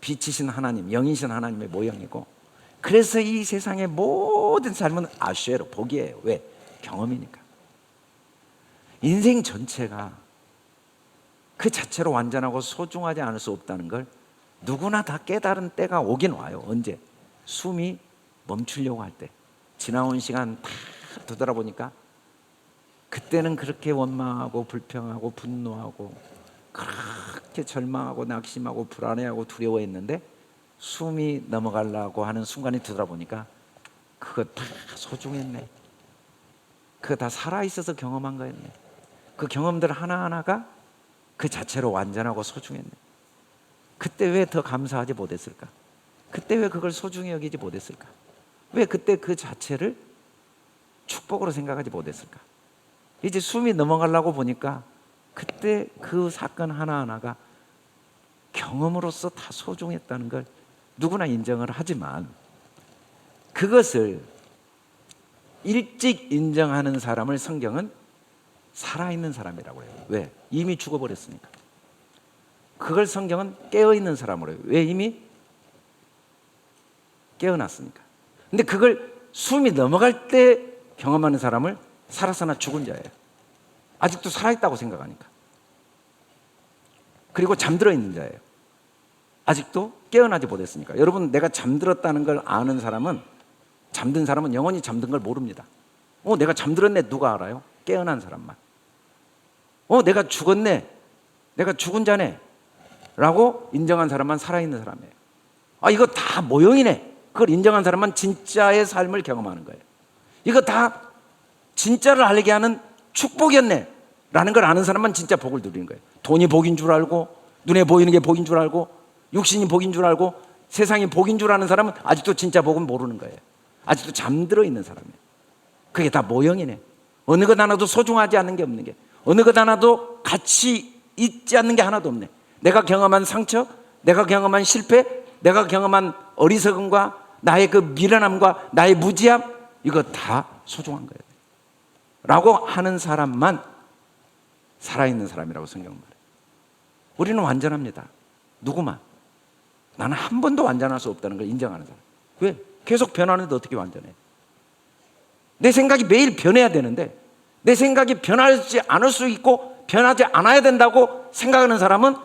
빛이신 하나님, 영이신 하나님의 모형이고, 그래서 이 세상의 모든 삶은 아쉐로 복이에요. 왜? 경험이니까. 인생 전체가 그 자체로 완전하고 소중하지 않을 수 없다는 걸 누구나 다 깨달은 때가 오긴 와요. 언제? 숨이 멈추려고 할 때. 지나온 시간 다 되돌아보니까 그때는 그렇게 원망하고 불평하고 분노하고 그렇게 절망하고 낙심하고 불안해하고 두려워했는데, 숨이 넘어가려고 하는 순간이 되돌아보니까 그거 다 소중했네. 그거 다 살아있어서 경험한 거였네. 그 경험들 하나하나가 그 자체로 완전하고 소중했네. 그때 왜 더 감사하지 못했을까? 그때 왜 그걸 소중히 여기지 못했을까? 왜 그때 그 자체를 축복으로 생각하지 못했을까? 이제 숨이 넘어가려고 보니까 그때 그 사건 하나하나가 경험으로서 다 소중했다는 걸 누구나 인정을 하지만, 그것을 일찍 인정하는 사람을 성경은 살아있는 사람이라고 해요. 왜? 이미 죽어버렸으니까. 그걸 성경은 깨어있는 사람으로 해요. 왜? 이미 깨어났으니까. 근데 그걸 숨이 넘어갈 때 경험하는 사람을 살아서나 죽은 자예요. 아직도 살아있다고 생각하니까. 그리고 잠들어 있는 자예요. 아직도 깨어나지 못했으니까. 여러분, 내가 잠들었다는 걸 아는 사람은, 잠든 사람은 영원히 잠든 걸 모릅니다. 내가 잠들었네, 누가 알아요? 깨어난 사람만. 내가 죽었네, 내가 죽은 자네 라고 인정한 사람만 살아있는 사람이에요. 이거 다 모형이네, 그걸 인정한 사람만 진짜의 삶을 경험하는 거예요. 이거 다 진짜를 알게 하는 축복이었네 라는 걸 아는 사람만 진짜 복을 누리는 거예요. 돈이 복인 줄 알고, 눈에 보이는 게 복인 줄 알고, 육신이 복인 줄 알고, 세상이 복인 줄 아는 사람은 아직도 진짜 복은 모르는 거예요. 아직도 잠들어 있는 사람이에요. 그게 다 모형이네. 어느 것 하나도 소중하지 않는 게 없는 게, 어느 것 하나도 가치 있지 않는 게 하나도 없네. 내가 경험한 상처, 내가 경험한 실패, 내가 경험한 어리석음과 나의 그 미련함과 나의 무지함, 이거 다 소중한 거예요 라고 하는 사람만 살아있는 사람이라고 성경은 말해요. 우리는 완전합니다. 누구만. 나는 한 번도 완전할 수 없다는 걸 인정하는 사람. 왜? 계속 변하는데 어떻게 완전해? 내 생각이 매일 변해야 되는데, 내 생각이 변하지 않을 수 있고 변하지 않아야 된다고 생각하는 사람은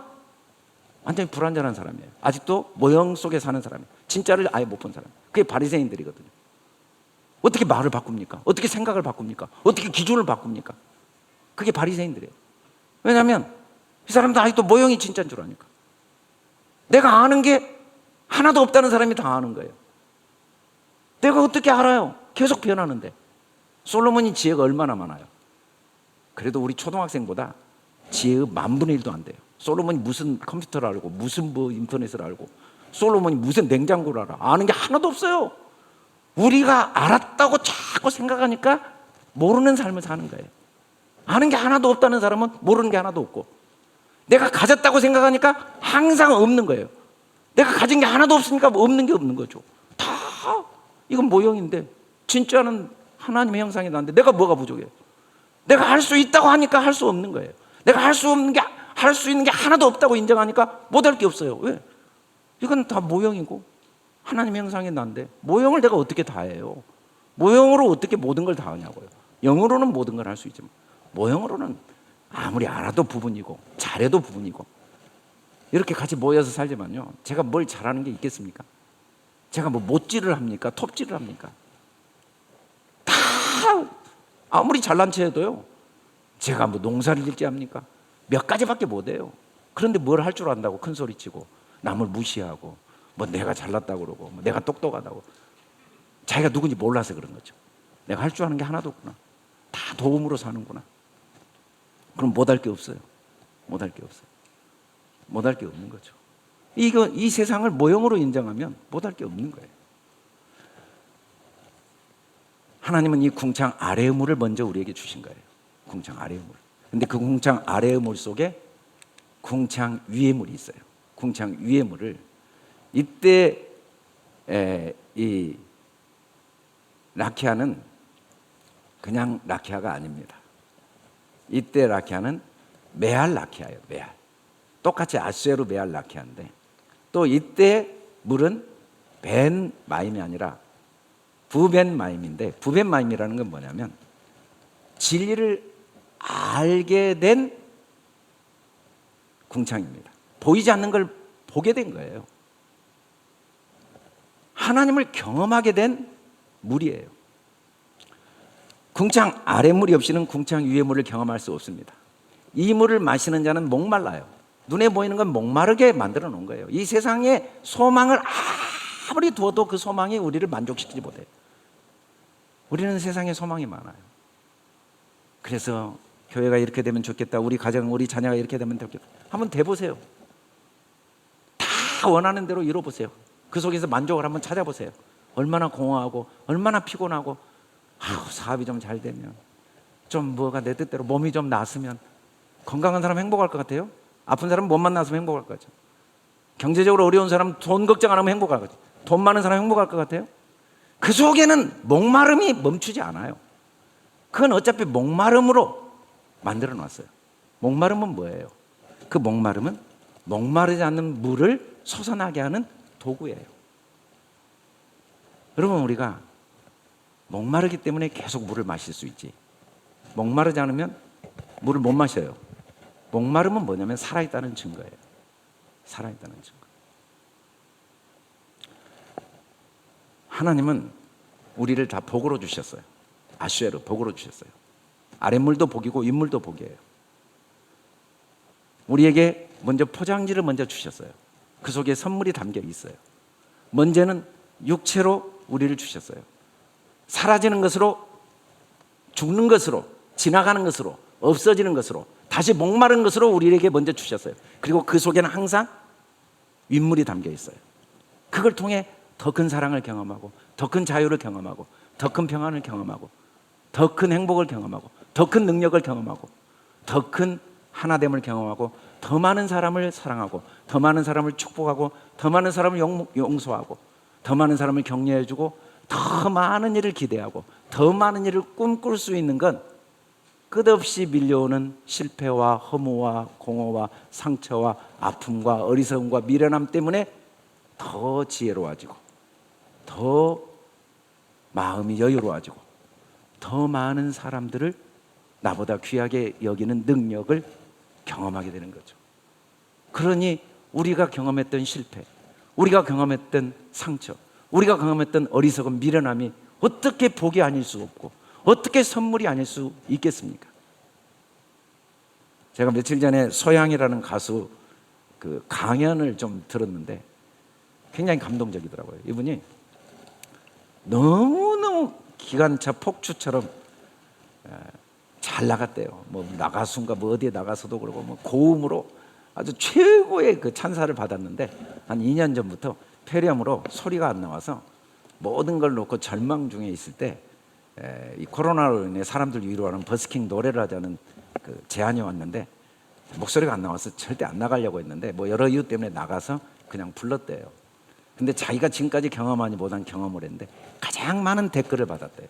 완전히 불완전한 사람이에요. 아직도 모형 속에 사는 사람이에요. 진짜를 아예 못 본 사람. 그게 바리새인들이거든요. 어떻게 말을 바꿉니까? 어떻게 생각을 바꿉니까? 어떻게 기준을 바꿉니까? 그게 바리새인들이에요. 왜냐하면 이 사람도 아직도 모형이 진짜인 줄 아니까. 내가 아는 게 하나도 없다는 사람이 다 아는 거예요. 내가 어떻게 알아요? 계속 변하는데. 솔로몬이 지혜가 얼마나 많아요? 그래도 우리 초등학생보다 지혜의 10,000분의 1도 안 돼요. 솔로몬이 무슨 컴퓨터를 알고, 무슨 인터넷을 알고, 솔로몬이 무슨 냉장고를 알아? 아는 게 하나도 없어요. 우리가 알았다고 자꾸 생각하니까 모르는 삶을 사는 거예요. 아는 게 하나도 없다는 사람은 모르는 게 하나도 없고, 내가 가졌다고 생각하니까 항상 없는 거예요. 내가 가진 게 하나도 없으니까 없는 게 없는 거죠. 다 이건 모형인데 진짜는 하나님의 형상이 나는데 내가 뭐가 부족해요? 내가 할 수 있다고 하니까 할 수 없는 거예요. 내가 할 수 없는 게, 할 수 있는 게 하나도 없다고 인정하니까 못할 게 없어요. 왜? 이건 다 모형이고 하나님의 형상이 난데 모형을 내가 어떻게 다 해요? 모형으로 어떻게 모든 걸 다 하냐고요. 영으로는 모든 걸 할 수 있지만 모형으로는 아무리 알아도 부분이고 잘해도 부분이고. 이렇게 같이 모여서 살지만요, 제가 뭘 잘하는 게 있겠습니까? 제가 뭐 못질을 합니까? 톱질을 합니까? 다 아무리 잘난 체 해도요, 제가 뭐 농사를 짓지 합니까? 몇 가지밖에 못해요. 그런데 뭘 할 줄 안다고 큰 소리치고 남을 무시하고 뭐 내가 잘났다고 그러고 뭐 내가 똑똑하다고. 자기가 누군지 몰라서 그런 거죠. 내가 할 줄 아는 게 하나도 없구나. 다 도움으로 사는구나. 그럼 못할 게 없어요. 못할 게 없어요. 못할 게 없는 거죠. 이 세상을 모형으로 인정하면 못할 게 없는 거예요. 하나님은 이 궁창 아래의 물을 먼저 우리에게 주신 거예요. 궁창 아래의 물. 근데 그 궁창 아래의 물 속에 궁창 위에 물이 있어요. 궁창 위에 물을 이때 이 라키아는 그냥 라키아가 아닙니다. 이때 라키아는 메알 라키아예요. 메알. 똑같이 아수에르 메알 라키아인데 또 이때 물은 벤 마임이 아니라 부벤 마임인데 부벤 마임이라는 건 뭐냐면 진리를 알게 된 궁창입니다. 보이지 않는 걸 보게 된 거예요. 하나님을 경험하게 된 물이에요. 궁창 아래 물이 없이는 궁창 위의 물을 경험할 수 없습니다. 이 물을 마시는 자는 목말라요. 눈에 보이는 건 목마르게 만들어 놓은 거예요. 이 세상에 소망을 아무리 두어도 그 소망이 우리를 만족시키지 못해요. 우리는 세상에 소망이 많아요. 그래서 교회가 이렇게 되면 좋겠다, 우리 가정, 우리 자녀가 이렇게 되면 좋겠다. 한번 돼보세요. 다 원하는 대로 이뤄보세요. 그 속에서 만족을 한번 찾아보세요. 얼마나 공허하고 얼마나 피곤하고 사업이 좀 잘 되면, 좀 뭐가 내 뜻대로 몸이 좀 나았으면. 건강한 사람 행복할 것 같아요? 아픈 사람 몸만 나았으면 행복할 것 같죠? 경제적으로 어려운 사람 돈 걱정 안 하면 행복할 것 같죠? 돈 많은 사람 행복할 것 같아요? 그 속에는 목마름이 멈추지 않아요. 그건 어차피 목마름으로 만들어 놨어요. 목마름은 뭐예요? 그 목마름은 목마르지 않는 물을 솟아나게 하는 도구예요. 여러분, 우리가 목마르기 때문에 계속 물을 마실 수 있지, 목마르지 않으면 물을 못 마셔요. 목마름은 뭐냐면 살아있다는 증거예요. 살아있다는 증거. 하나님은 우리를 다 복으로 주셨어요. 아슈에르 복으로 주셨어요. 아랫물도 복이고 윗물도 복이에요. 우리에게 먼저 포장지를 먼저 주셨어요. 그 속에 선물이 담겨 있어요. 먼저는 육체로 우리를 주셨어요. 사라지는 것으로, 죽는 것으로, 지나가는 것으로, 없어지는 것으로, 다시 목마른 것으로 우리에게 먼저 주셨어요. 그리고 그 속에는 항상 윗물이 담겨 있어요. 그걸 통해 더 큰 사랑을 경험하고, 더 큰 자유를 경험하고, 더 큰 평안을 경험하고, 더 큰 행복을 경험하고, 더 큰 능력을 경험하고, 더 큰 하나됨을 경험하고, 더 많은 사람을 사랑하고, 더 많은 사람을 축복하고, 더 많은 사람을 용서하고, 더 많은 사람을 격려해주고, 더 많은 일을 기대하고, 더 많은 일을 꿈꿀 수 있는 건 끝없이 밀려오는 실패와 허무와 공허와 상처와 아픔과 어리석음과 미련함 때문에 더 지혜로워지고, 더 마음이 여유로워지고, 더 많은 사람들을 나보다 귀하게 여기는 능력을 경험하게 되는 거죠. 그러니 우리가 경험했던 실패, 우리가 경험했던 상처, 우리가 경험했던 어리석은 미련함이 어떻게 복이 아닐 수 없고 어떻게 선물이 아닐 수 있겠습니까? 제가 며칠 전에 소양이라는 가수 그 강연을 좀 들었는데 굉장히 감동적이더라고요. 이분이 너무너무 기관차 폭주처럼 잘 나갔대요. 뭐 나가수인가 뭐 어디에 나가서도 그러고 뭐 고음으로 아주 최고의 그 찬사를 받았는데 한 2년 전부터 폐렴으로 소리가 안 나와서 모든 걸 놓고 절망 중에 있을 때 이 코로나로 인해 사람들 위로하는 버스킹 노래를 하자는 그 제안이 왔는데 목소리가 안 나와서 절대 안 나가려고 했는데 뭐 여러 이유 때문에 나가서 그냥 불렀대요. 근데 자기가 지금까지 경험하지 못한 경험을 했는데 가장 많은 댓글을 받았대요.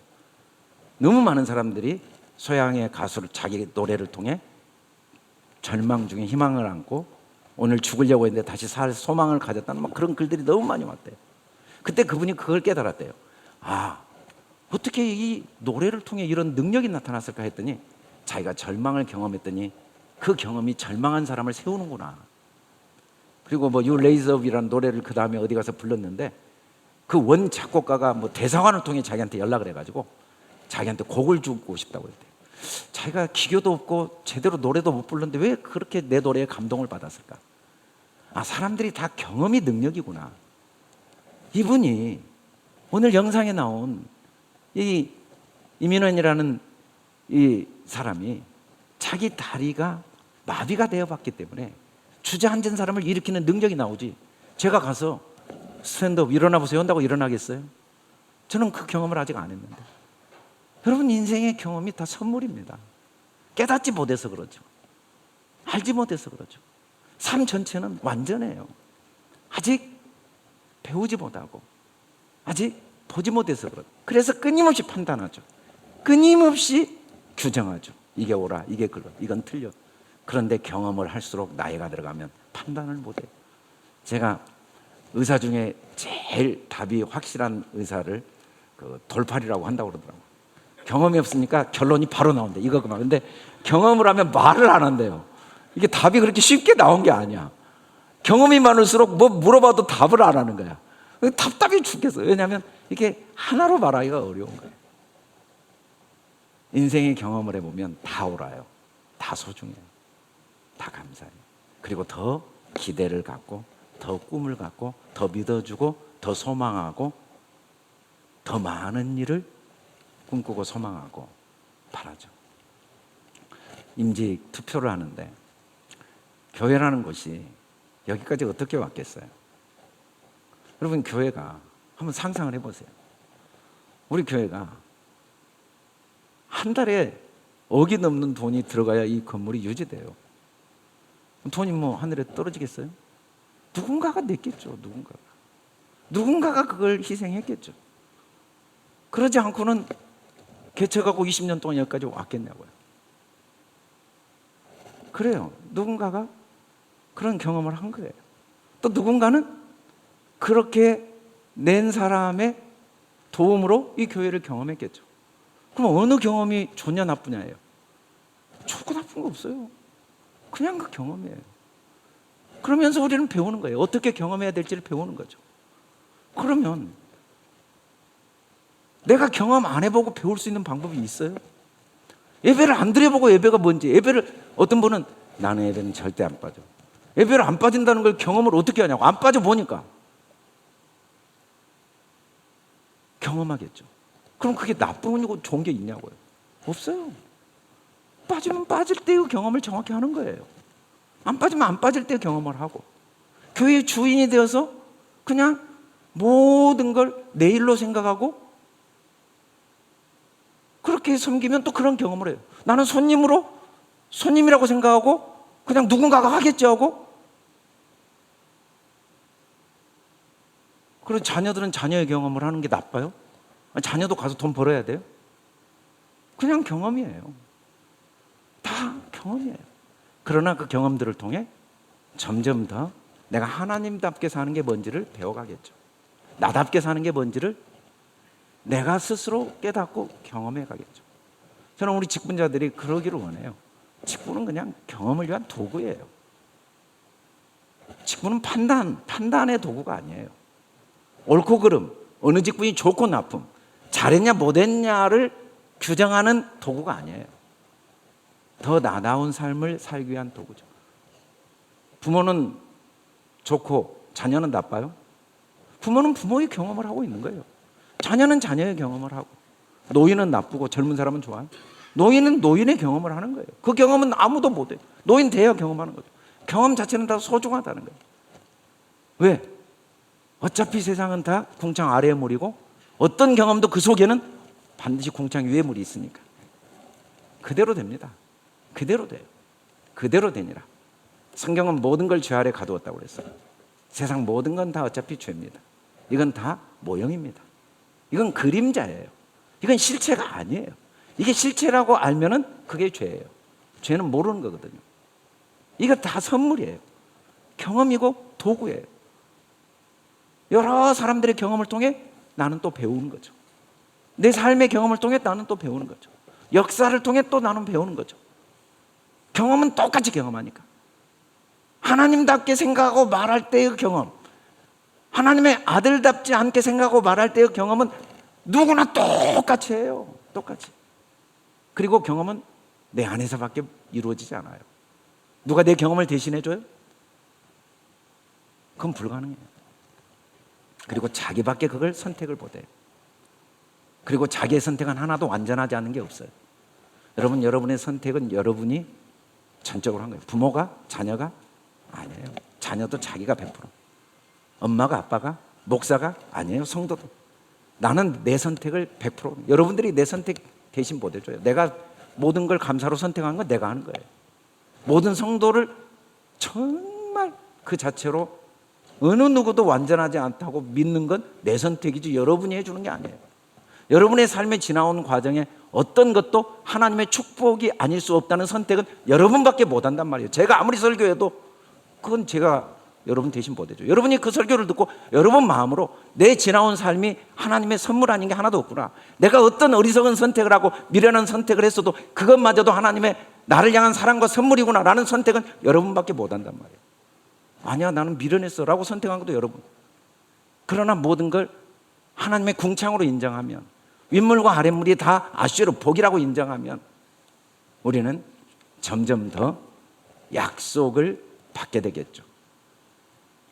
너무 많은 사람들이 소양의 가수를, 자기 노래를 통해 절망 중에 희망을 안고 오늘 죽으려고 했는데 다시 살 소망을 가졌다는 막 그런 글들이 너무 많이 왔대요. 그때 그분이 그걸 깨달았대요. 어떻게 이 노래를 통해 이런 능력이 나타났을까 했더니 자기가 절망을 경험했더니 그 경험이 절망한 사람을 세우는구나. 그리고 뭐 You Raise Up이라는 노래를 그 다음에 어디 가서 불렀는데 그 원 작곡가가 뭐 대사관을 통해 자기한테 연락을 해가지고 자기한테 곡을 주고 싶다고 했대요. 자기가 기교도 없고 제대로 노래도 못 불렀는데 왜 그렇게 내 노래에 감동을 받았을까? 사람들이 다 경험이 능력이구나. 이분이 오늘 영상에 나온 이 이민원이라는 이 사람이 자기 다리가 마비가 되어봤기 때문에 주저앉은 사람을 일으키는 능력이 나오지, 제가 가서 스탠드업 일어나 보세요 한다고 일어나겠어요? 저는 그 경험을 아직 안 했는데. 여러분, 인생의 경험이 다 선물입니다. 깨닫지 못해서 그렇죠. 알지 못해서 그렇죠. 삶 전체는 완전해요. 아직 배우지 못하고 아직 보지 못해서 그래서 끊임없이 판단하죠. 끊임없이 규정하죠. 이게 옳아, 이게 그러, 이건 틀려. 그런데 경험을 할수록 나이가 들어가면 판단을 못해요. 제가 의사 중에 제일 답이 확실한 의사를 돌팔이라고 한다고 그러더라고요. 경험이 없으니까 결론이 바로 나온대. 이거 그만. 근데 경험을 하면 말을 안 한대요. 이게 답이 그렇게 쉽게 나온 게 아니야. 경험이 많을수록 뭐 물어봐도 답을 안 하는 거야. 답답해 죽겠어. 왜냐하면 이게 하나로 말하기가 어려운 거예요. 인생의 경험을 해보면 다 옳아요. 다 소중해요. 다 감사해요. 그리고 더 기대를 갖고 더 꿈을 갖고 더 믿어주고 더 소망하고 더 많은 일을 꿈꾸고 소망하고 바라죠. 임직 투표를 하는데 교회라는 곳이 여기까지 어떻게 왔겠어요? 여러분, 교회가 한번 상상을 해보세요. 우리 교회가 한 달에 억이 넘는 돈이 들어가야 이 건물이 유지돼요. 돈이 뭐 하늘에 떨어지겠어요? 누군가가 냈겠죠. 누군가가 그걸 희생했겠죠. 그러지 않고는 개척하고 20년 동안 여기까지 왔겠냐고요. 그래요. 누군가가 그런 경험을 한 거예요. 또 누군가는 그렇게 낸 사람의 도움으로 이 교회를 경험했겠죠. 그럼 어느 경험이 좋냐 나쁘냐예요? 좋고 나쁜 거 없어요. 그냥 그 경험이에요. 그러면서 우리는 배우는 거예요. 어떻게 경험해야 될지를 배우는 거죠. 그러면 내가 경험 안 해보고 배울 수 있는 방법이 있어요? 예배를 안 드려보고 예배가 뭔지, 예배를 어떤 분은 나는 예배는 절대 안 빠져. 예배를 안 빠진다는 걸 경험을 어떻게 하냐고. 안 빠져 보니까 경험하겠죠. 그럼 그게 나쁘고 좋은 게 있냐고요? 없어요. 빠지면 빠질 때의 경험을 정확히 하는 거예요. 안 빠지면 안 빠질 때 경험을 하고, 교회의 주인이 되어서 그냥 모든 걸 내 일로 생각하고 그렇게 섬기면 또 그런 경험을 해요. 나는 손님이라고 생각하고 그냥 누군가가 하겠지 하고, 그리고 자녀들은 자녀의 경험을 하는 게 나빠요? 자녀도 가서 돈 벌어야 돼요? 그냥 경험이에요. 다 경험이에요. 그러나 그 경험들을 통해 점점 더 내가 하나님답게 사는 게 뭔지를 배워가겠죠. 나답게 사는 게 뭔지를 내가 스스로 깨닫고 경험해 가겠죠. 저는 우리 직분자들이 그러기를 원해요. 직분은 그냥 경험을 위한 도구예요. 직분은 판단의 도구가 아니에요. 옳고 그름, 어느 직분이 좋고 나쁨, 잘했냐 못했냐를 규정하는 도구가 아니에요. 더 나다운 삶을 살기 위한 도구죠. 부모는 좋고 자녀는 나빠요? 부모는 부모의 경험을 하고 있는 거예요. 자녀는 자녀의 경험을 하고, 노인은 나쁘고 젊은 사람은 좋아요? 노인은 노인의 경험을 하는 거예요. 그 경험은 아무도 못해요. 노인 돼야 경험하는 거죠. 경험 자체는 다 소중하다는 거예요. 왜? 어차피 세상은 다 궁창 아래의 물이고 어떤 경험도 그 속에는 반드시 궁창 위의 물이 있으니까 그대로 됩니다. 그대로 돼요. 그대로 되니라. 성경은 모든 걸 죄 아래 가두었다고 그랬어요. 세상 모든 건 다 어차피 죄입니다. 이건 다 모형입니다. 이건 그림자예요. 이건 실체가 아니에요. 이게 실체라고 알면은 그게 죄예요. 죄는 모르는 거거든요. 이거 다 선물이에요. 경험이고 도구예요. 여러 사람들의 경험을 통해 나는 또 배우는 거죠. 내 삶의 경험을 통해 나는 또 배우는 거죠. 역사를 통해 또 나는 배우는 거죠. 경험은 똑같이 경험하니까. 하나님답게 생각하고 말할 때의 경험, 하나님의 아들답지 않게 생각하고 말할 때의 경험은 누구나 똑같이 해요. 똑같이. 그리고 경험은 내 안에서밖에 이루어지지 않아요. 누가 내 경험을 대신해줘요? 그건 불가능해요. 그리고 자기밖에 그걸 선택을 못해요. 그리고 자기의 선택은 하나도 완전하지 않은 게 없어요. 여러분, 여러분의 선택은 여러분이 전적으로 한 거예요. 부모가, 자녀가 아니에요. 자녀도 자기가 100%. 엄마가, 아빠가, 목사가 아니에요. 성도도. 나는 내 선택을 100%. 여러분들이 내 선택 대신 못 해줘요. 내가 모든 걸 감사로 선택한 건 내가 하는 거예요. 모든 성도를 정말 그 자체로 어느 누구도 완전하지 않다고 믿는 건 내 선택이지 여러분이 해주는 게 아니에요. 여러분의 삶에 지나온 과정에 어떤 것도 하나님의 축복이 아닐 수 없다는 선택은 여러분밖에 못한단 말이에요. 제가 아무리 설교해도 그건 제가 여러분 대신 못해줘. 여러분이 그 설교를 듣고 여러분 마음으로 내 지나온 삶이 하나님의 선물 아닌 게 하나도 없구나, 내가 어떤 어리석은 선택을 하고 미련한 선택을 했어도 그것마저도 하나님의 나를 향한 사랑과 선물이구나 라는 선택은 여러분밖에 못한단 말이에요. 아니야, 나는 미련했어 라고 선택한 것도 여러분. 그러나 모든 걸 하나님의 궁창으로 인정하면, 윗물과 아랫물이 다 아쉬로 복이라고 인정하면 우리는 점점 더 약속을 받게 되겠죠.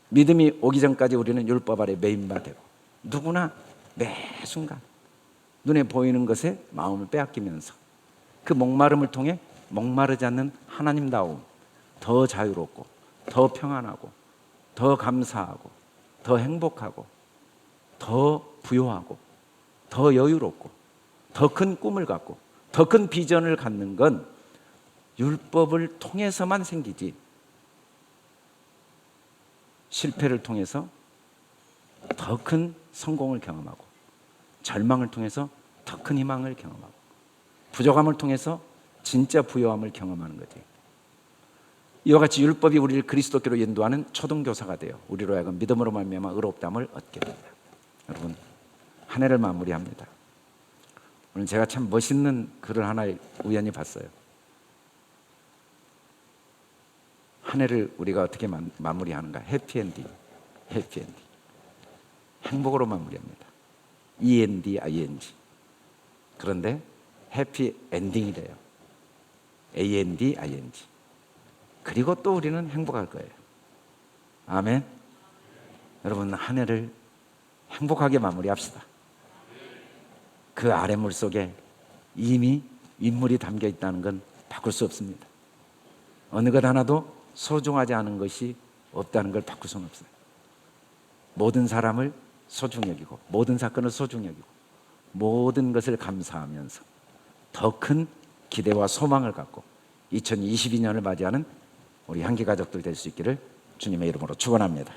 믿음이 오기 전까지 우리는 율법 아래 매인바 되고, 누구나 매 순간 눈에 보이는 것에 마음을 빼앗기면서 그 목마름을 통해 목마르지 않는 하나님다움, 더 자유롭고 더 평안하고 더 감사하고 더 행복하고 더 부요하고 더 여유롭고 더 큰 꿈을 갖고 더 큰 비전을 갖는 건 율법을 통해서만 생기지, 실패를 통해서 더 큰 성공을 경험하고, 절망을 통해서 더 큰 희망을 경험하고, 부족함을 통해서 진짜 부요함을 경험하는 거지. 이와 같이 율법이 우리를 그리스도께로 인도하는 초등교사가 되어 우리로 하여금 믿음으로 말미암아 의롭다함을 얻게 됩니다. 여러분, 한 해를 마무리합니다. 오늘 제가 참 멋있는 글을 하나 우연히 봤어요. 한 해를 우리가 어떻게 마무리하는가? 해피엔딩. 해피엔딩. 행복으로 마무리합니다. END-ING. 그런데 해피엔딩이래요. AND-ING. 그리고 또 우리는 행복할 거예요. 아멘. 여러분, 한 해를 행복하게 마무리합시다. 그 아랫물 속에 이미 윗물이 담겨 있다는 건 바꿀 수 없습니다. 어느 것 하나도 소중하지 않은 것이 없다는 걸 바꿀 수는 없어요. 모든 사람을 소중히 여기고, 모든 사건을 소중히 여기고, 모든 것을 감사하면서 더 큰 기대와 소망을 갖고 2022년을 맞이하는 우리 향기 가족들 될 수 있기를 주님의 이름으로 축원합니다.